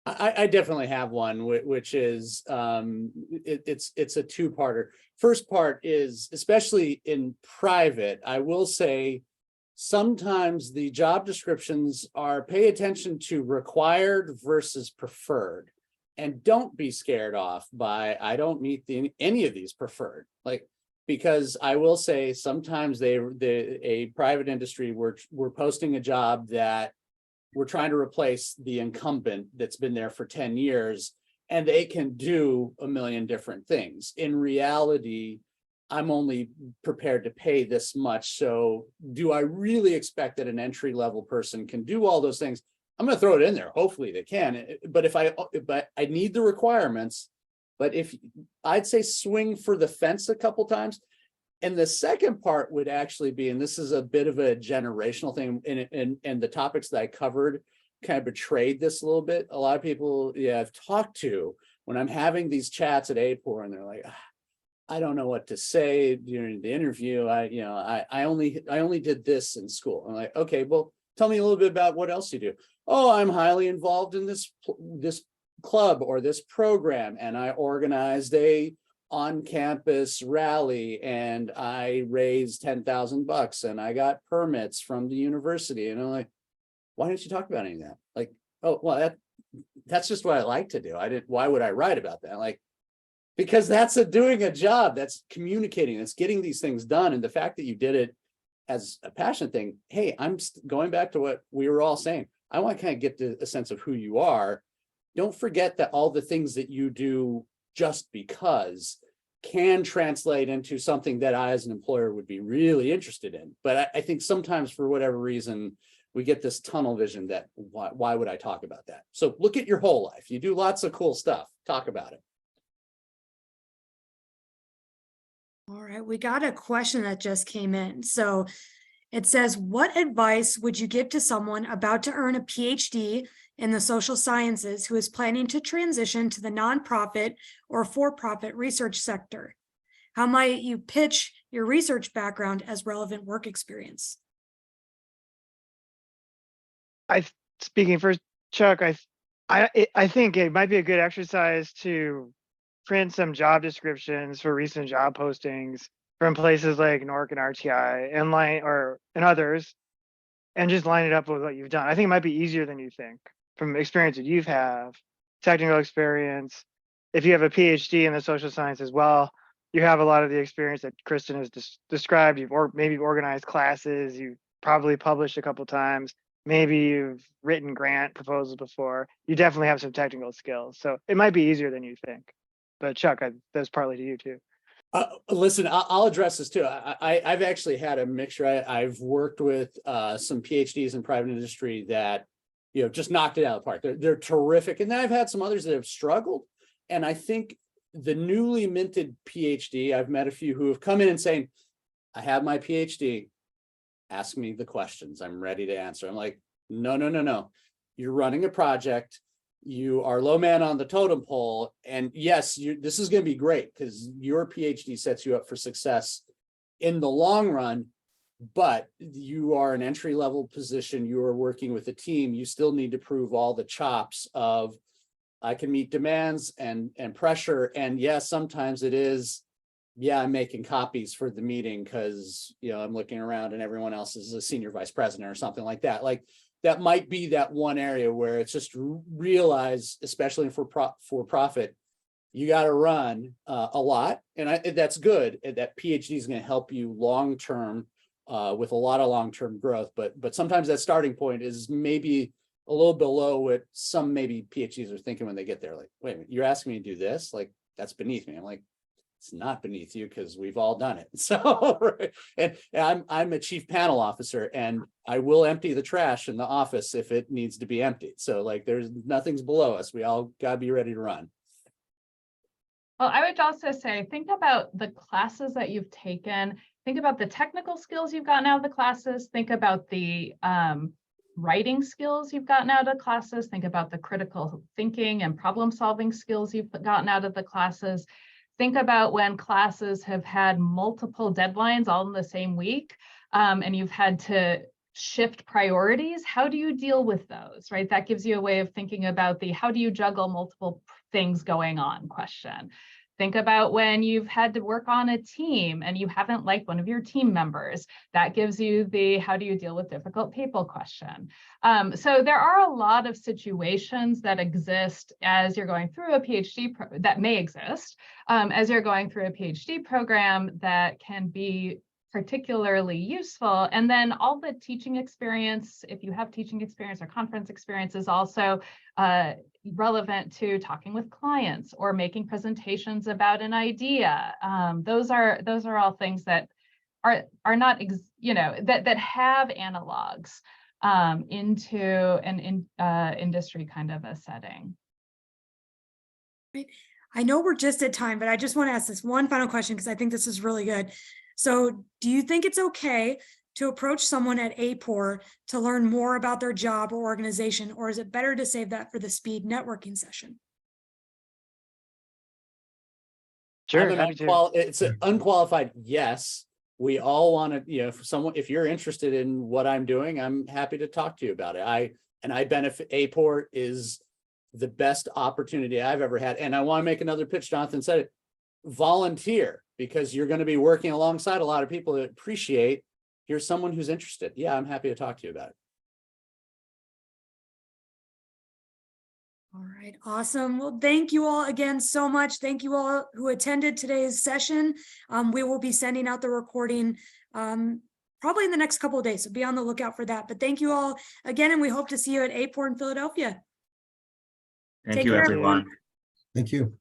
I definitely have one, which is it's a two-parter. First part is, especially in private, I will say sometimes the job descriptions are pay attention to required versus preferred, and don't be scared off by I don't meet any of these preferred, because I will say sometimes a private industry we're posting a job that we're trying to replace the incumbent that's been there for 10 years, and they can do a million different things. In reality, I'm only prepared to pay this much. So do I really expect that an entry-level person can do all those things? I'm going to throw it in there. Hopefully they can. But I need the requirements. But if I'd say swing for the fence a couple times, And the second part would actually be, and this is a bit of a generational thing, and the topics that I covered kind of betrayed this a little bit. A lot of people, I've talked to when I'm having these chats at AAPOR, and they're like, I don't know what to say during the interview. I only did this in school. I'm like, okay, well, tell me a little bit about what else you do. Oh, I'm highly involved in this club or this program, and I organized a on-campus rally, and I raised $10,000 and I got permits from the university. And I'm like, why didn't you talk about any of that? Like, oh, well, that's just what I like to do. Why would I write about that? Like, because that's doing a job, that's communicating, that's getting these things done. And the fact that you did it as a passion thing, hey, I'm going back to what we were all saying. I want to kind of get to a sense of who you are. Don't forget that all the things that you do just because can translate into something that I as an employer would be really interested in. But I think sometimes for whatever reason, we get this tunnel vision that why would I talk about that? So look at your whole life. You do lots of cool stuff. Talk about it. All right, we got a question that just came in. So it says, what advice would you give to someone about to earn a PhD in the social sciences who is planning to transition to the nonprofit or for-profit research sector? How might you pitch your research background as relevant work experience? Speaking for Chuck, I think it might be a good exercise to print some job descriptions for recent job postings from places like NORC and RTI and others, and just line it up with what you've done. I think it might be easier than you think from experience that you've have, technical experience. If you have a PhD in the social science as well, you have a lot of the experience that Kristen has described. Maybe you've organized classes, you've probably published a couple times, maybe you've written grant proposals before. You definitely have some technical skills. So it might be easier than you think. But Chuck, that's partly to you too. Listen, I'll address this too. I've actually had a mixture. I've worked with some PhDs in private industry that, just knocked it out of the park. They're terrific. And then I've had some others that have struggled. And I think the newly minted PhD, I've met a few who have come in and saying, I have my PhD. Ask me the questions. I'm ready to answer. I'm like, no. You're running a project. You are low man on the totem pole. And yes, this is going to be great because your PhD sets you up for success in the long run, but you are an entry-level position. You are working with a team. You still need to prove all the chops of I can meet demands and pressure. And yes, sometimes it is, I'm making copies for the meeting because, I'm looking around and everyone else is a senior vice president or something like that. Like, that might be that one area where it's just realize, especially for profit, you got to run a lot, and that's good. That PhD is going to help you long term with a lot of long term growth. But sometimes that starting point is maybe a little below what some maybe PhDs are thinking when they get there. Like, wait a minute, you're asking me to do this? Like, that's beneath me. I'm like, it's not beneath you because we've all done it. So, right. And I'm a chief panel officer, and I will empty the trash in the office if it needs to be emptied. So like, nothing's below us. We all gotta be ready to run. Well, I would also say, think about the classes that you've taken. Think about the technical skills you've gotten out of the classes. Think about the writing skills you've gotten out of the classes. Think about the critical thinking and problem solving skills you've gotten out of the classes. Think about when classes have had multiple deadlines all in the same week, and you've had to shift priorities. How do you deal with those, right? That gives you a way of thinking about how do you juggle multiple things going on question. Think about when you've had to work on a team and you haven't liked one of your team members. That gives you the how do you deal with difficult people question. So there are a lot of situations that exist as you're going through a PhD that may exist as you're going through a PhD program that can be particularly useful. And then all the teaching experience, if you have teaching experience or conference experience, is also relevant to talking with clients or making presentations about an idea. Those are all things that are not, that have analogs into an industry kind of a setting. I know we're just at time, but I just want to ask this one final question because I think this is really good. So do you think it's okay to approach someone at AAPOR to learn more about their job or organization, or is it better to save that for the speed networking session? Sure, I'm happy to. it's an unqualified yes. We all want to, if you're interested in what I'm doing, I'm happy to talk to you about it. I benefit. AAPOR is the best opportunity I've ever had. And I want to make another pitch. Jonathan said it. Volunteer, because you're going to be working alongside a lot of people that appreciate. Here's someone who's interested. Yeah, I'm happy to talk to you about it. All right, awesome. Well, thank you all again so much. Thank you all who attended today's session. We will be sending out the recording probably in the next couple of days, so be on the lookout for that. But thank you all again, and we hope to see you at AAPOR in Philadelphia. Thank Take you, care. everyone. Thank you.